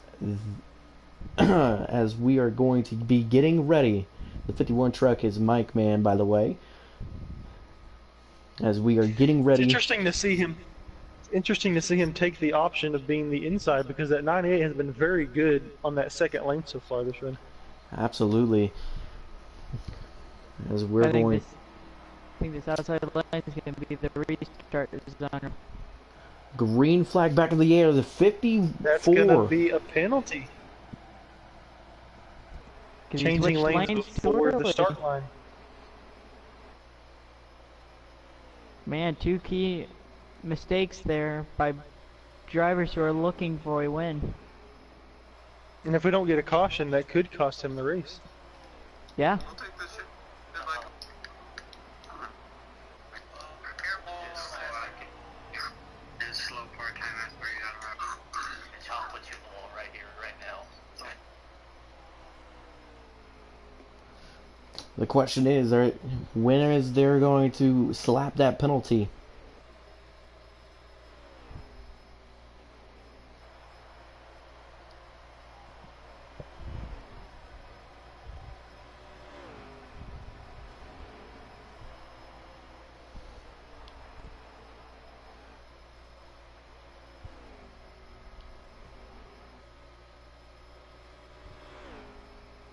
we are going to be getting ready. The 51 truck is Mike Man, by the way. As we are getting ready. It's interesting to see him. Interesting to see him take the option of being the inside, because that 98 has been very good on that second lane so far this run. Absolutely. As we're going. I think this outside lane is going to be the restart zone. Green flag back in the air. The 54. That's going to be a penalty. 'Cause he Changing switched lanes lanes too before the early. start line. Man, two key mistakes there by drivers who are looking for a win. And if we don't get a caution, that could cost him the race. Yeah. I'll take this shit. There's slow park time, that's where you gotta rock. And I'll put you all right here, right now. The question is, when is there going to slap that penalty?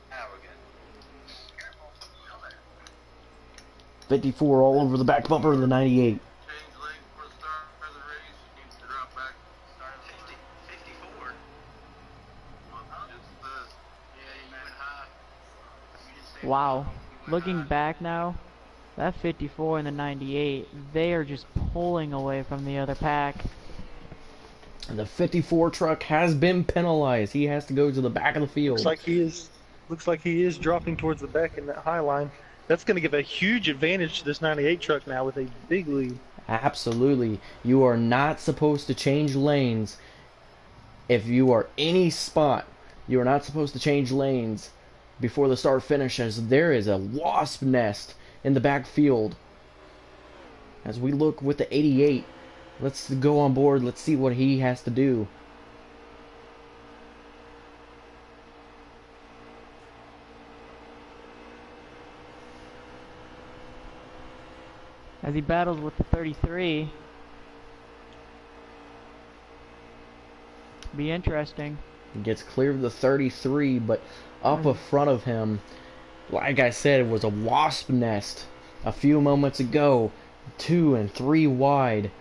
Now we're good. 54 all over the back bumper of the 98. Change lane for the start of the race. Needs to drop back. Start at 50, 54. Well, just Yeah, you went high. You didn't say Wow. you went Looking high. back now, that 54 and the 98, they are just pulling away from the other pack. The 54 truck has been penalized. He has to go to the back of the field. Looks like he is dropping towards the back in that high line. That's going to give a huge advantage to this 98 truck now with a big lead. Absolutely. You are not supposed to change lanes. If you are any spot, you are not supposed to change lanes before the start finishes. There is a wasp nest in the backfield. As we look with the 88, let's go on board. Let's see what he has to do. As he battles with the 33. Be interesting. He gets clear of the 33, but up in front of him, like I said, it was a wasp nest a few moments ago. 2 and 3 wide.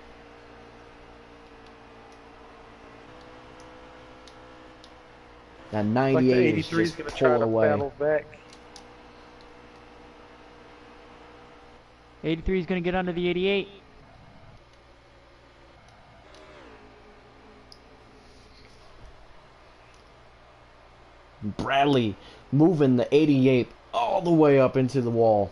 That Like 98 the is 83 is just going to try pulling to away. battle back. 83 is going to get under the 88. Bradley moving the 88 all the way up into the wall.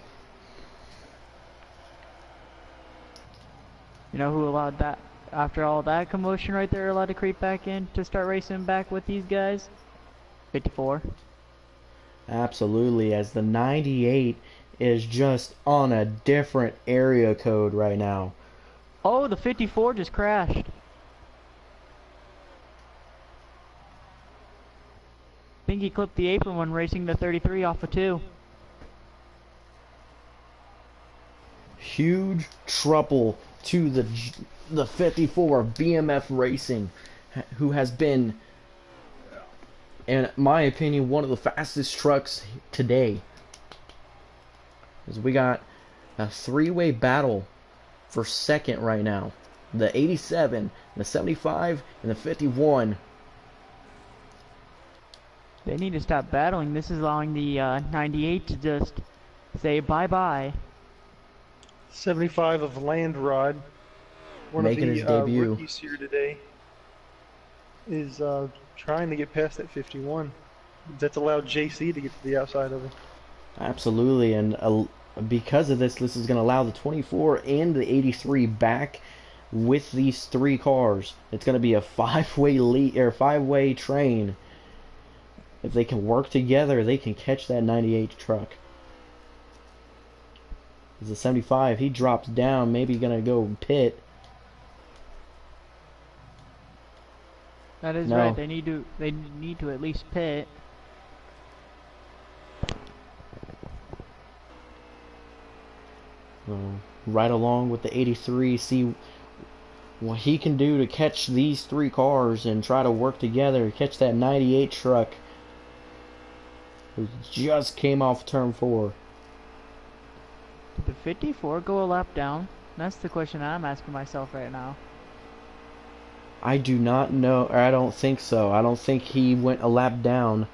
You know who allowed that? After all that commotion right there, allowed to creep back in to start racing back with these guys? 54. Absolutely, as the 98 is just on a different area code right now. Oh, the 54 just crashed. I think he clipped the apron when racing the 33 off of 2. Huge trouble to the 54 BMF Racing, who has been, in my opinion, one of the fastest trucks today. As we got a three-way battle for second right now. The 87, the 75, and the 51. They need to stop battling. This is allowing the 98 to just say bye-bye. 75 of Landrod, one Making of his the debut. rookies here today, is trying to get past that 51. That's allowed JC to get to the outside of him. Absolutely, and because of this is going to allow the 24 and the 83 back with these three cars. It's going to be a five-way lead or five-way train. If they can work together, they can catch that 98 truck. As the 75, he drops down, maybe going to go pit. That is No. right. They need to at least pit. Right along with the 83, see what he can do to catch these three cars and try to work together, catch that 98 truck who just came off turn 4. Did the 54 go a lap down? That's the question I'm asking myself right now. I do not know, or I don't think so. I don't think he went a lap down.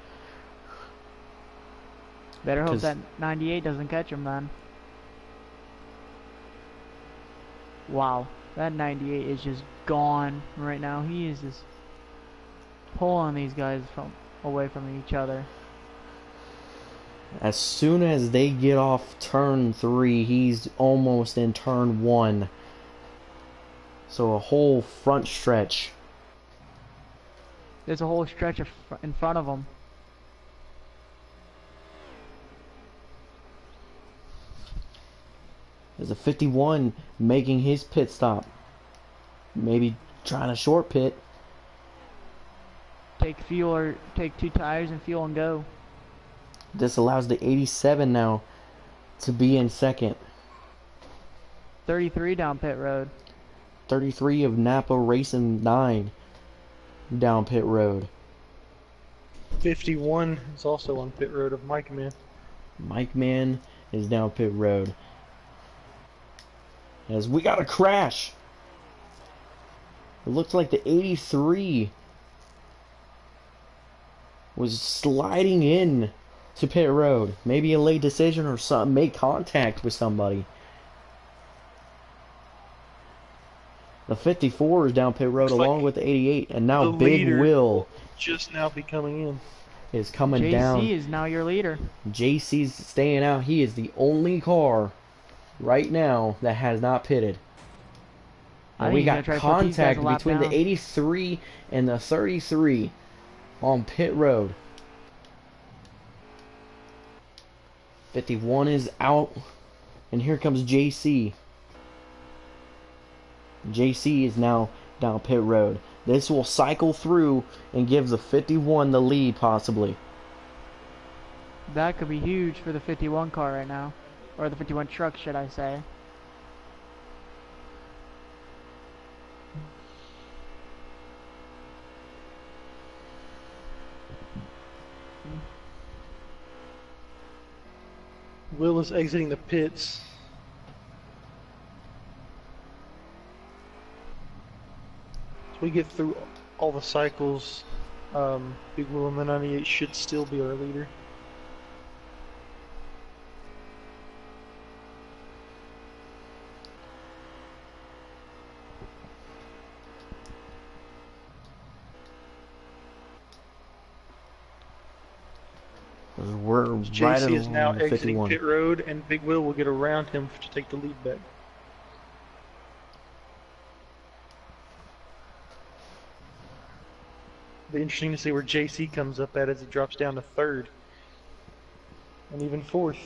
Better hope 'Cause- that 98 doesn't catch him then. Wow, that 98 is just gone right now. He is just pulling these guys away from each other. As soon as they get off turn 3, he's almost in turn 1. So a whole front stretch. There's a whole stretch in front of him. There's a 51 making his pit stop. Maybe trying to short pit. Take fuel or take 2 tires and fuel and go. This allows the 87 now to be in second. 33 down pit road. 33 of Napa Racing 9 down pit road. 51 is also on pit road of Mike Man. Mike Man is down pit road. As we got a crash. It looks like the 83 was sliding in to pit road. Maybe a late decision or something. Made contact with somebody. The 54 is down pit road Looks along like with the 88. And now the Big leader Will just now be coming in. is coming JC down. is now your leader. JC's staying out. He is the only car right now that has not pitted. I And think we he's got gonna try to put these guys contact a lap between down. the 83 and the 33 on pit road. 51 is out, and here comes JC. JC is now down pit road. This will cycle through and give the 51 the lead, possibly. That could be huge for the 51 car right now. Or the 51 truck, should I say. Will is exiting the pits. As we get through all the cycles, Big Will in the 98 should still be our leader. We're right JC is now along the exiting 51. pit road, and Big Will get around him to take the lead back. Be interesting to see where JC comes up at as he drops down to third, and even fourth.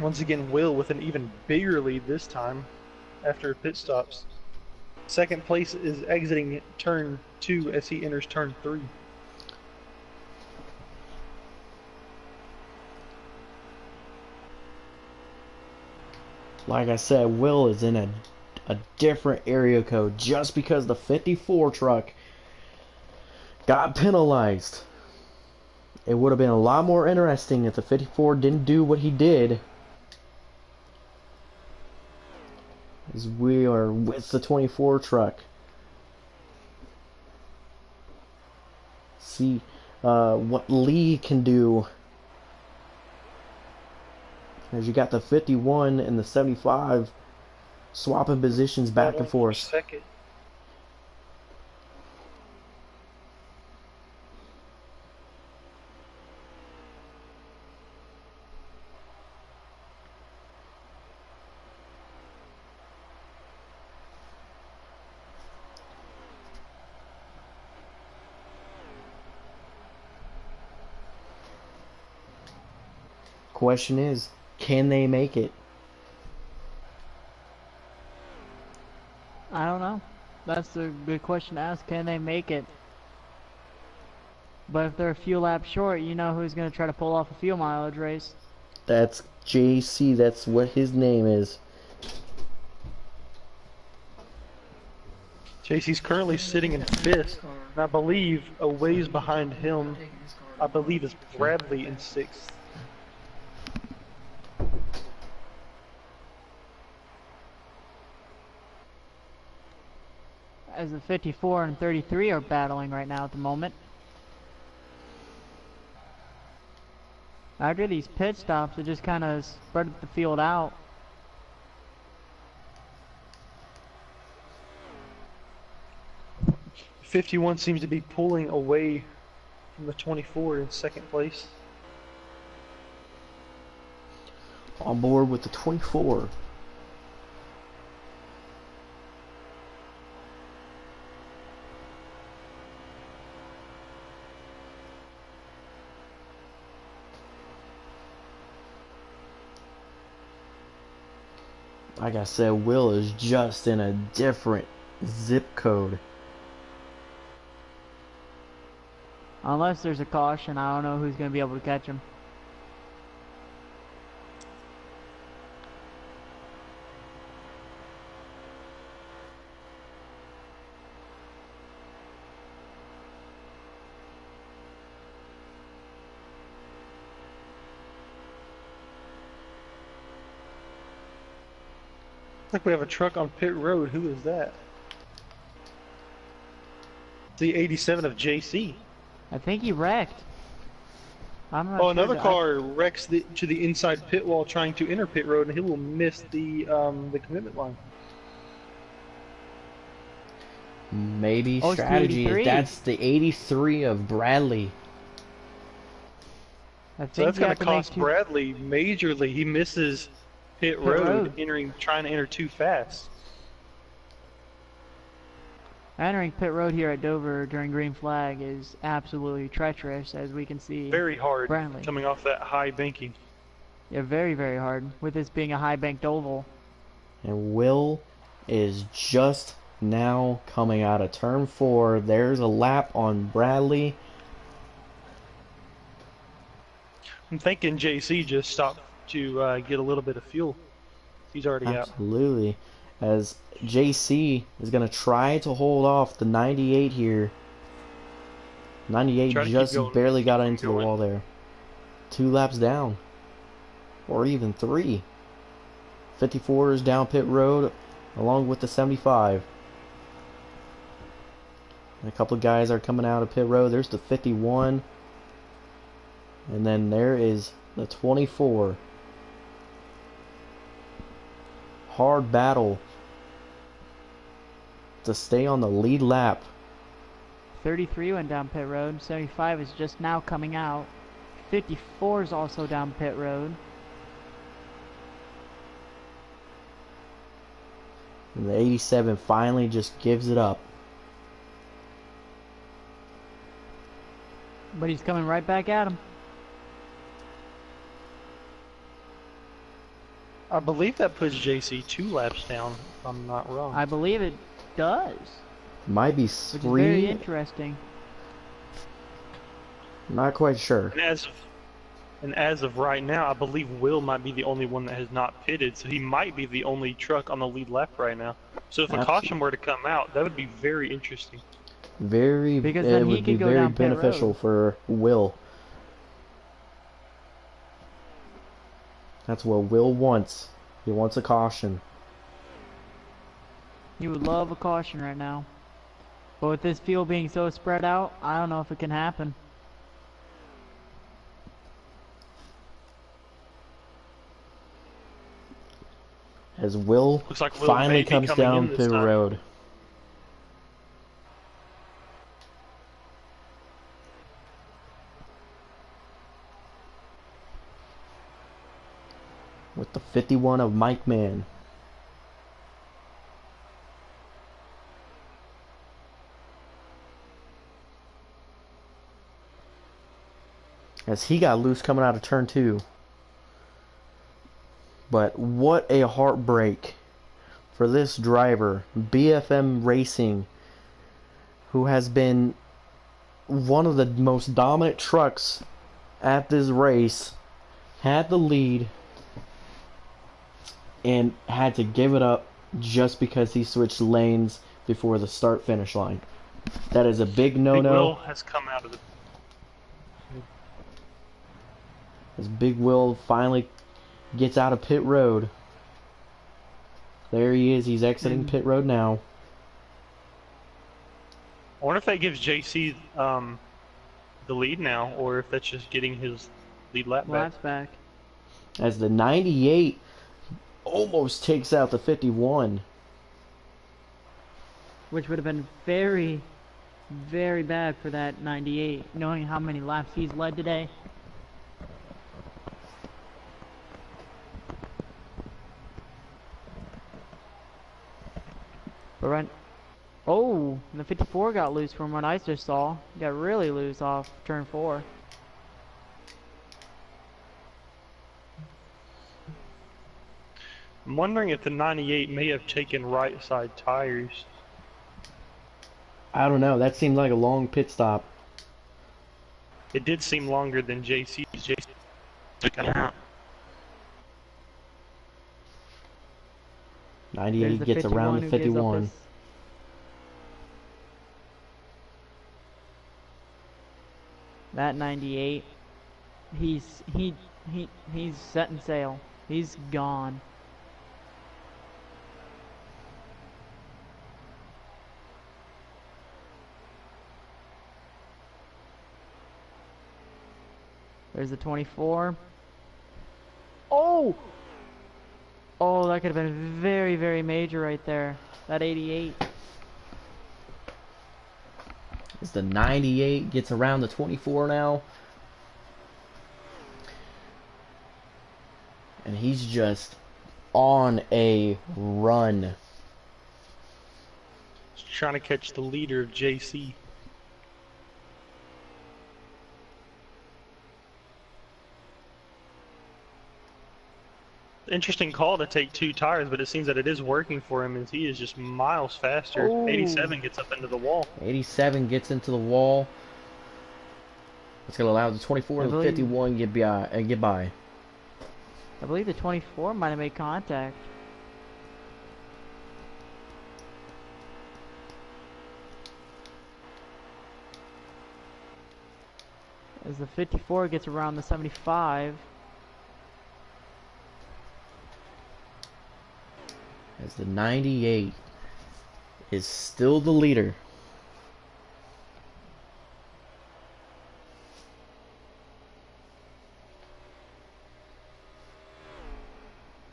Once again, Will with an even bigger lead this time after pit stops. Second place is exiting turn 2 as he enters turn 3. Like I said, Will is in a different area code just because the 54 truck got penalized. It would have been a lot more interesting if the 54 didn't do what he did. As we are with the 24 truck. See what Lee can do. As you got the 51 and the 75 swapping positions back and forth. Second. Question is, can they make it? I don't know. That's a good question to ask. Can they make it? But if they're a few laps short, you know who's going to try to pull off a fuel mileage race. That's JC, that's what his name is. JC's currently sitting in 5th, and I believe a ways behind him, I believe is Bradley in 6th. as the 54 and 33 are battling right now at the moment. After these pit stops, it just kind of spread the field out. '51 seems to be pulling away from the 24 in second place. On board with the 24. Like I said, Will is just in a different zip code. Unless there's a caution, I don't know who's going to be able to catch him. Looks like we have a truck on pit road. Who is that? The 87 of JC. I think he wrecked. I'm not Oh, sure another that- car wrecks to the inside pit wall trying to enter pit road, and he will miss the commitment line. Maybe Oh, it's the strategy 83. is that's the 83 of Bradley. I think So that's you going have to to make cost two- Bradley majorly. He misses pit road, road. trying to enter too fast. Entering pit road here at Dover during green flag is absolutely treacherous, as we can see. Very hard Bradley. coming off that high banking. Yeah, very, very hard, with this being a high banked oval. And Will is just now coming out of turn 4. There's a lap on Bradley. I'm thinking JC just stopped to get a little bit of fuel. He's already out. Absolutely. As JC is going to try to hold off the 98 here. 98 Try to keep just going. barely got Keep into the going. wall there. 2 laps down. Or even 3. 54 is down pit road along with the 75. And a couple of guys are coming out of pit road. There's the 51. And then there is the 24. Hard battle to stay on the lead lap. 33 went down pit road. 75 is just now coming out. 54 is also down pit road. And the 87 finally just gives it up. But he's coming right back at him. I believe that puts JC 2 laps down, if I'm not wrong. I believe it does. Might be Which is very 3. interesting. Not quite sure. And as of right now, I believe Will might be the only one that has not pitted, so he might be the only truck on the lead lap right now. So if a caution were to come out, that would be very interesting. Because It then he would be could go very down pit road. beneficial for Will. That's what Will wants. He wants a caution. He would love a caution right now. But with this field being so spread out, I don't know if it can happen. As Will Looks like Will finally may be comes coming in down this pit time. road. With the 51 of Mike Mann. As he got loose coming out of turn 2. But what a heartbreak for this driver, BFM Racing, who has been one of the most dominant trucks at this race, had the lead, and had to give it up just because he switched lanes before the start-finish line. That is a big Big no-no. Will has come out of the... As Big Will finally gets out of pit road. There he is. He's exiting pit road now. I wonder if that gives JC the lead now, or if that's just getting his lead lap back. Laps back. As the 98 almost takes out the 51. Which would have been very, very bad for that 98, knowing how many laps he's led today. But right. Oh, the 54 got loose from what I just saw. Got really loose off turn 4. I'm wondering if the 98 may have taken right side tires. I don't know. That seemed like a long pit stop. It did seem longer than JC's. JC took it out. 98 gets around the 51. That 98, he's setting sail. He's gone. There's the 24. Oh! Oh, that could have been very, very major right there. That 88. As the 98 gets around the 24 now. And he's just on a run. He's trying to catch the leader of JC. Interesting call to take 2 tires, but it seems that it is working for him as he is just miles faster. Oh. 87 gets up into the wall. 87 gets into the wall. It's going to allow the 24 and the 51 get by. I believe the 24 might have made contact. As the 54 gets around the 75. As the 98 is still the leader.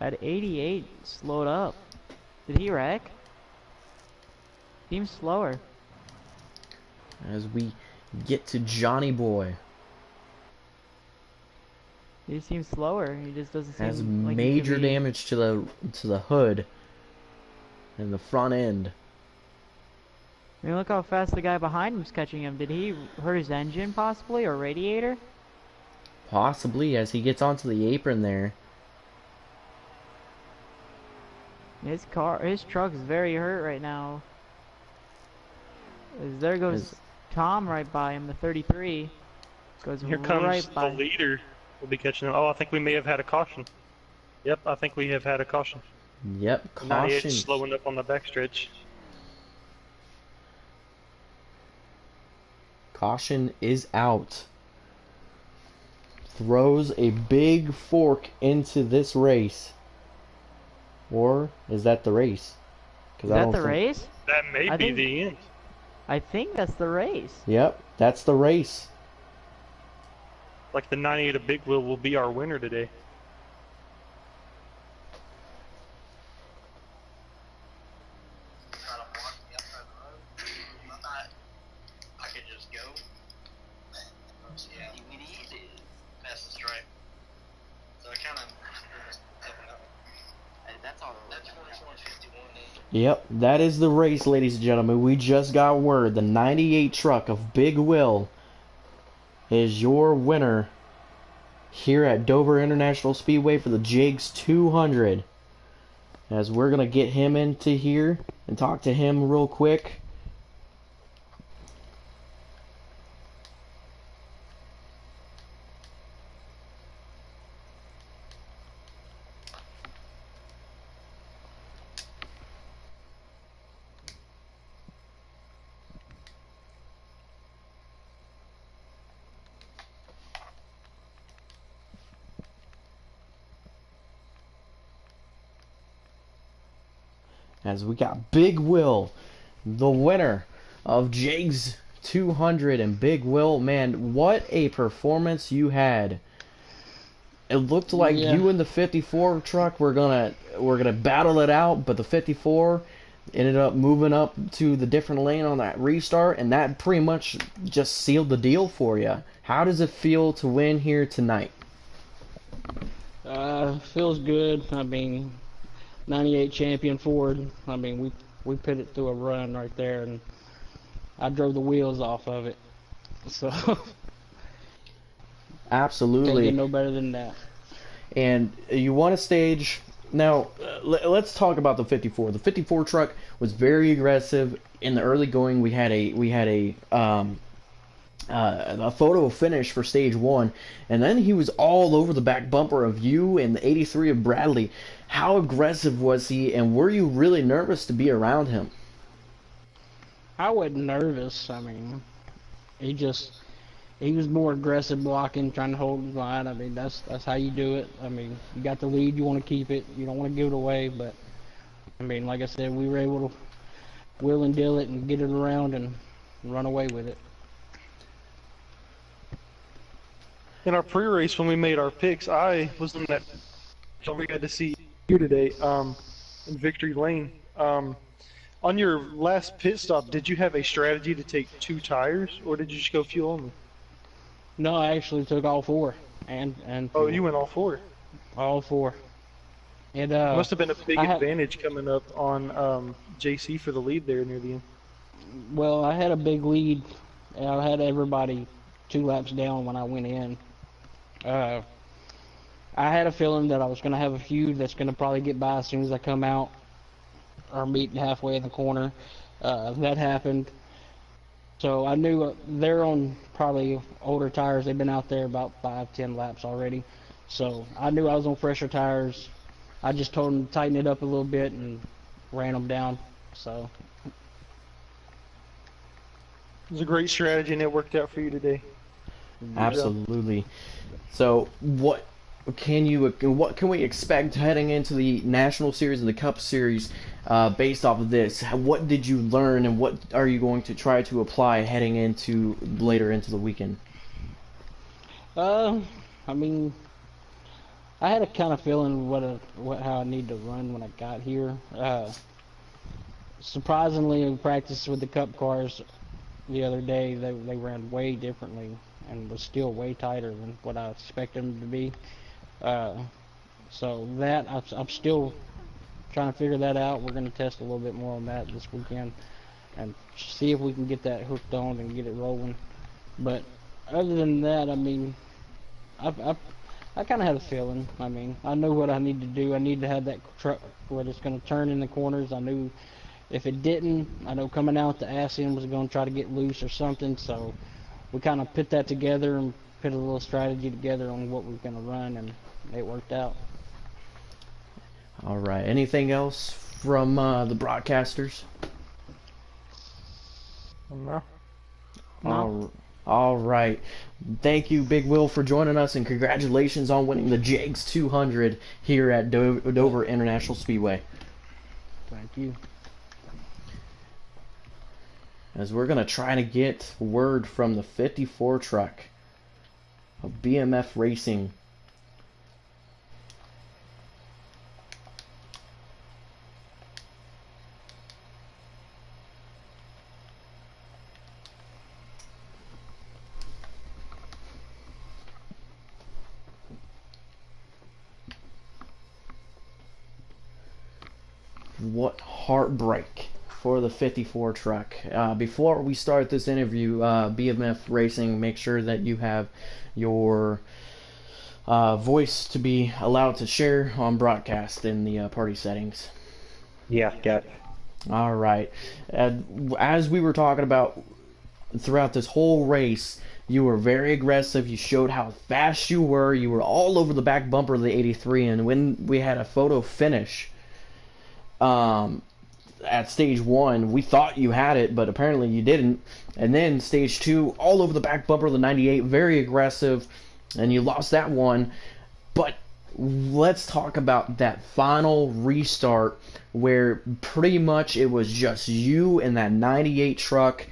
At 88 slowed up. Did he wreck? Seems slower. As we get to Johnny Boy. He seems slower. He just doesn't seem Has like major he could be... damage to the hood and the front end. I mean, look how fast the guy behind him's catching him. Did he hurt his engine possibly, or radiator? Possibly, as he gets onto the apron there. His truck is very hurt right now. As there goes Tom right by him, the 33. Goes Here right comes by. the leader. We'll be catching him. Oh, I think we may have had a caution. Yep, I think we have had a caution. Yep, 98 caution. slowing up on the backstretch. Caution is out. Throws a big fork into this race. Or is that the race? Is that the race? That may be the end. I think that's the race. Yep, that's the race. Like the 98 of Big Will be our winner today. I could just go. Yeah, we need to pass the stripe. So I kind of. That's all. That's 51. Yep, that is the race, ladies and gentlemen. We just got word. The 98 truck of Big Will is your winner here at Dover International Speedway for the JEGS 200. As we're going to get him into here and talk to him real quick. As we got Big Will, the winner of JEGS 200. And Big Will, man, what a performance you had. It looked like you and the 54 truck were gonna battle it out, but the 54 ended up moving up to the different lane on that restart, and that pretty much just sealed the deal for you. How does it feel to win here tonight? Feels good. I mean, 98 champion Ford. I mean, we put it through a run right there, and I drove the wheels off of it. So absolutely, can't get no better than that. And you won a stage. Now, let's talk about the 54. The 54 truck was very aggressive in the early going. We had a photo finish for stage 1, and then he was all over the back bumper of you and the 83 of Bradley. How aggressive was he, and were you really nervous to be around him? I wasn't nervous. I mean, he was more aggressive blocking, trying to hold his line. I mean, that's how you do it. I mean, you got the lead, you want to keep it. You don't want to give it away. But, I mean, like I said, we were able to wheel and deal it and get it around and run away with it. In our pre-race, when we made our picks, I was in that. So we got to see you today in Victory Lane. On your last pit stop, did you have a strategy to take 2 tires, or did you just go fuel only? No, I actually took all 4. And oh, you went all 4. All 4. And must have been a big advantage coming up on JC for the lead there near the end. Well, I had a big lead, and I had everybody 2 laps down when I went in. I had a feeling that I was going to have a few that's going to probably get by as soon as I come out or meet halfway in the corner. That happened. So I knew they're on probably older tires. They've been out there about 5-10 laps already. So I knew I was on fresher tires. I just told them to tighten it up a little bit and ran them down. So it was a great strategy, and it worked out for you today. Absolutely. So what can we expect heading into the National Series and the Cup Series based off of this? What did you learn, and what are you going to try to apply heading into later into the weekend? I mean, I had a kind of feeling how I need to run when I got here. Surprisingly, in practice with the Cup cars the other day, they ran way differently and was still way tighter than what I expected them to be. So that I'm still trying to figure that out. We're going to test a little bit more on that this weekend and see if we can get that hooked on and get it rolling. But other than that, I mean, I kind of had a feeling. I mean, I know what I need to do. I need to have that truck where it's going to turn in the corners. I knew if it didn't, I know coming out the ass end was going to try to get loose or something. So we kind of put that together and put a little strategy together on what we're going to run, and it worked out. All right. Anything else from the broadcasters? No. All right. Thank you, Big Will, for joining us, and congratulations on winning the JEGS 200 here at Dover International Speedway. Thank you. As we're going to try to get word from the 54 truck of BMF Racing. What heartbreak for the 54 truck. Before we start this interview, BMF Racing, make sure that you have your voice to be allowed to share on broadcast in the party settings. Yeah, got it. All right. As we were talking about throughout this whole race, you were very aggressive. You showed how fast you were. You were all over the back bumper of the 83, and when we had a photo finish at stage 1, we thought you had it, but apparently you didn't. And then stage 2, all over the back bumper of the 98, very aggressive, and you lost that one. But let's talk about that final restart where pretty much it was just you and that 98 truck,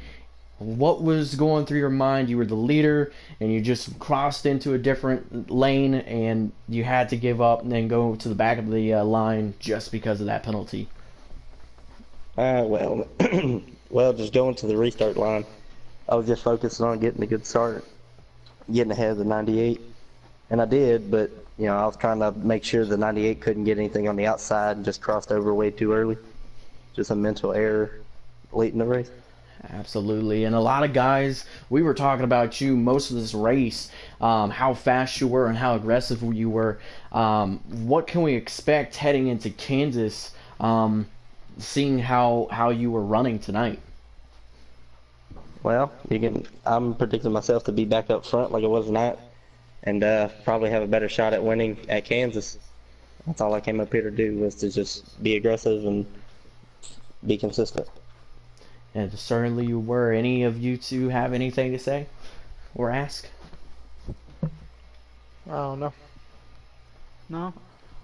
What was going through your mind? You were the leader, and you just crossed into a different lane, and you had to give up and then go to the back of the line just because of that penalty. Well, well, just going to the restart line. I was just focusing on getting a good start, getting ahead of the 98, and I did. But I was trying to make sure the 98 couldn't get anything on the outside and just crossed over way too early. Just a mental error late in the race. Absolutely, and a lot of guys, we were talking about you most of this race, how fast you were and how aggressive you were. What can we expect heading into Kansas, seeing how you were running tonight? Well, I'm predicting myself to be back up front like I was tonight, and probably have a better shot at winning at Kansas. That's all I came up here to do, was to just be aggressive and be consistent. And certainly you were. Any of you two have anything to say or ask? I don't know. No.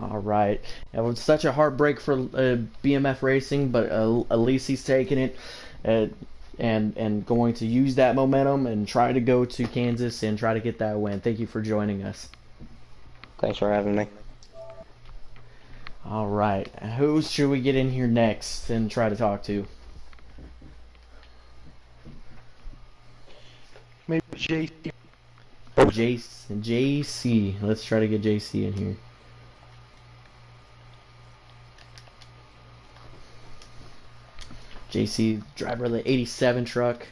All right. It was such a heartbreak for BMF Racing, but at least he's taking it and going to use that momentum and try to go to Kansas and try to get that win. Thank you for joining us. Thanks for having me. All right. Who should we get in here next and try to talk to? Maybe JC. JC. Let's try to get JC in here. JC, driver of the 87 truck.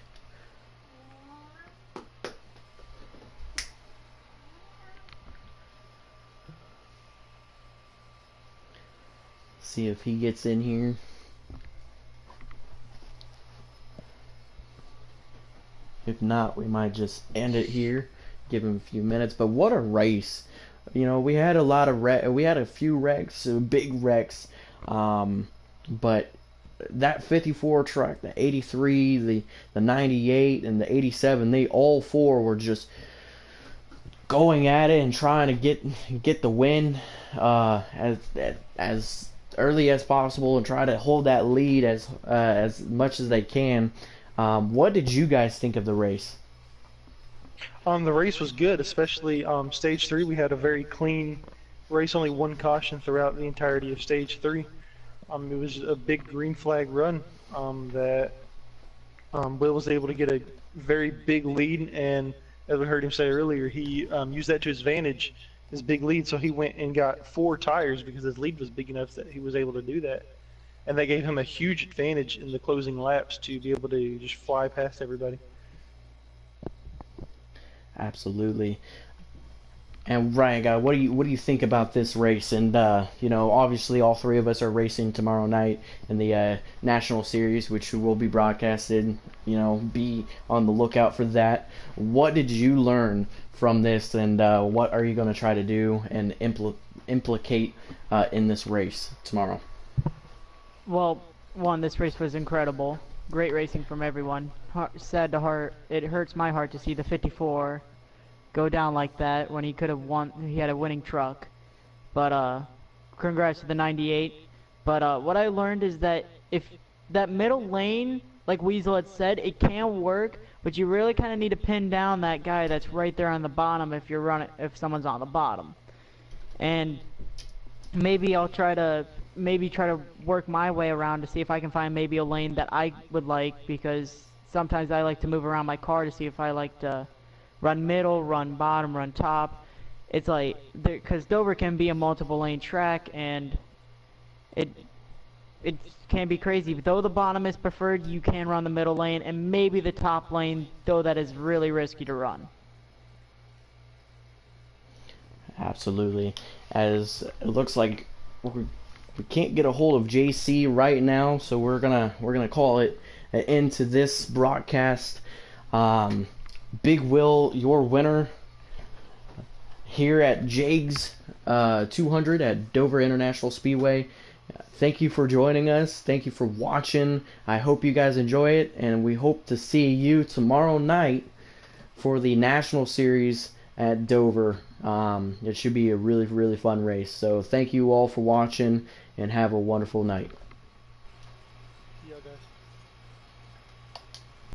See if he gets in here. If not, we might just end it here. Give him a few minutes. But what a race! We had a few wrecks, big wrecks. But that 54 truck, the 83, the 98, and the 87, they all four were just going at it and trying to get the win as early as possible and try to hold that lead as much as they can. What did you guys think of the race? The race was good, especially stage 3. We had a very clean race, only one caution throughout the entirety of stage 3. It was a big green flag run that Will was able to get a very big lead, and as we heard him say earlier, he used that to his advantage, his big lead, so he went and got 4 tires because his lead was big enough that he was able to do that. And that gave him a huge advantage in the closing laps to be able to just fly past everybody. Absolutely. And Ryan, what do you think about this race? And obviously all three of us are racing tomorrow night in the National Series, which will be broadcasted. Be on the lookout for that. What did you learn from this, and what are you going to try to do and implicate in this race tomorrow? Well, one, this race was incredible. Great racing from everyone. Sad to heart. It hurts my heart to see the 54 go down like that when he could have won. He had a winning truck. But congrats to the 98. But what I learned is that if that middle lane, like Weasel had said, it can work, but you really kind of need to pin down that guy that's right there on the bottom if someone's on the bottom. And maybe I'll try to work my way around to see if I can find maybe a lane that I would like, because sometimes I like to move around my car to see if I like to run middle, run bottom, run top. It's like, because Dover can be a multiple lane track, and it can be crazy. Though the bottom is preferred, you can run the middle lane, and maybe the top lane, though that is really risky to run. Absolutely. As it looks like we can't get a hold of JC right now, so we're gonna call it an end to this broadcast. Big Will, your winner here at JEGS 200 at Dover International Speedway. Thank you for joining us. Thank you for watching. I hope you guys enjoy it, and we hope to see you tomorrow night for the National Series at Dover. It should be a really, really fun race. So thank you all for watching, and have a wonderful night. Yeah, guys.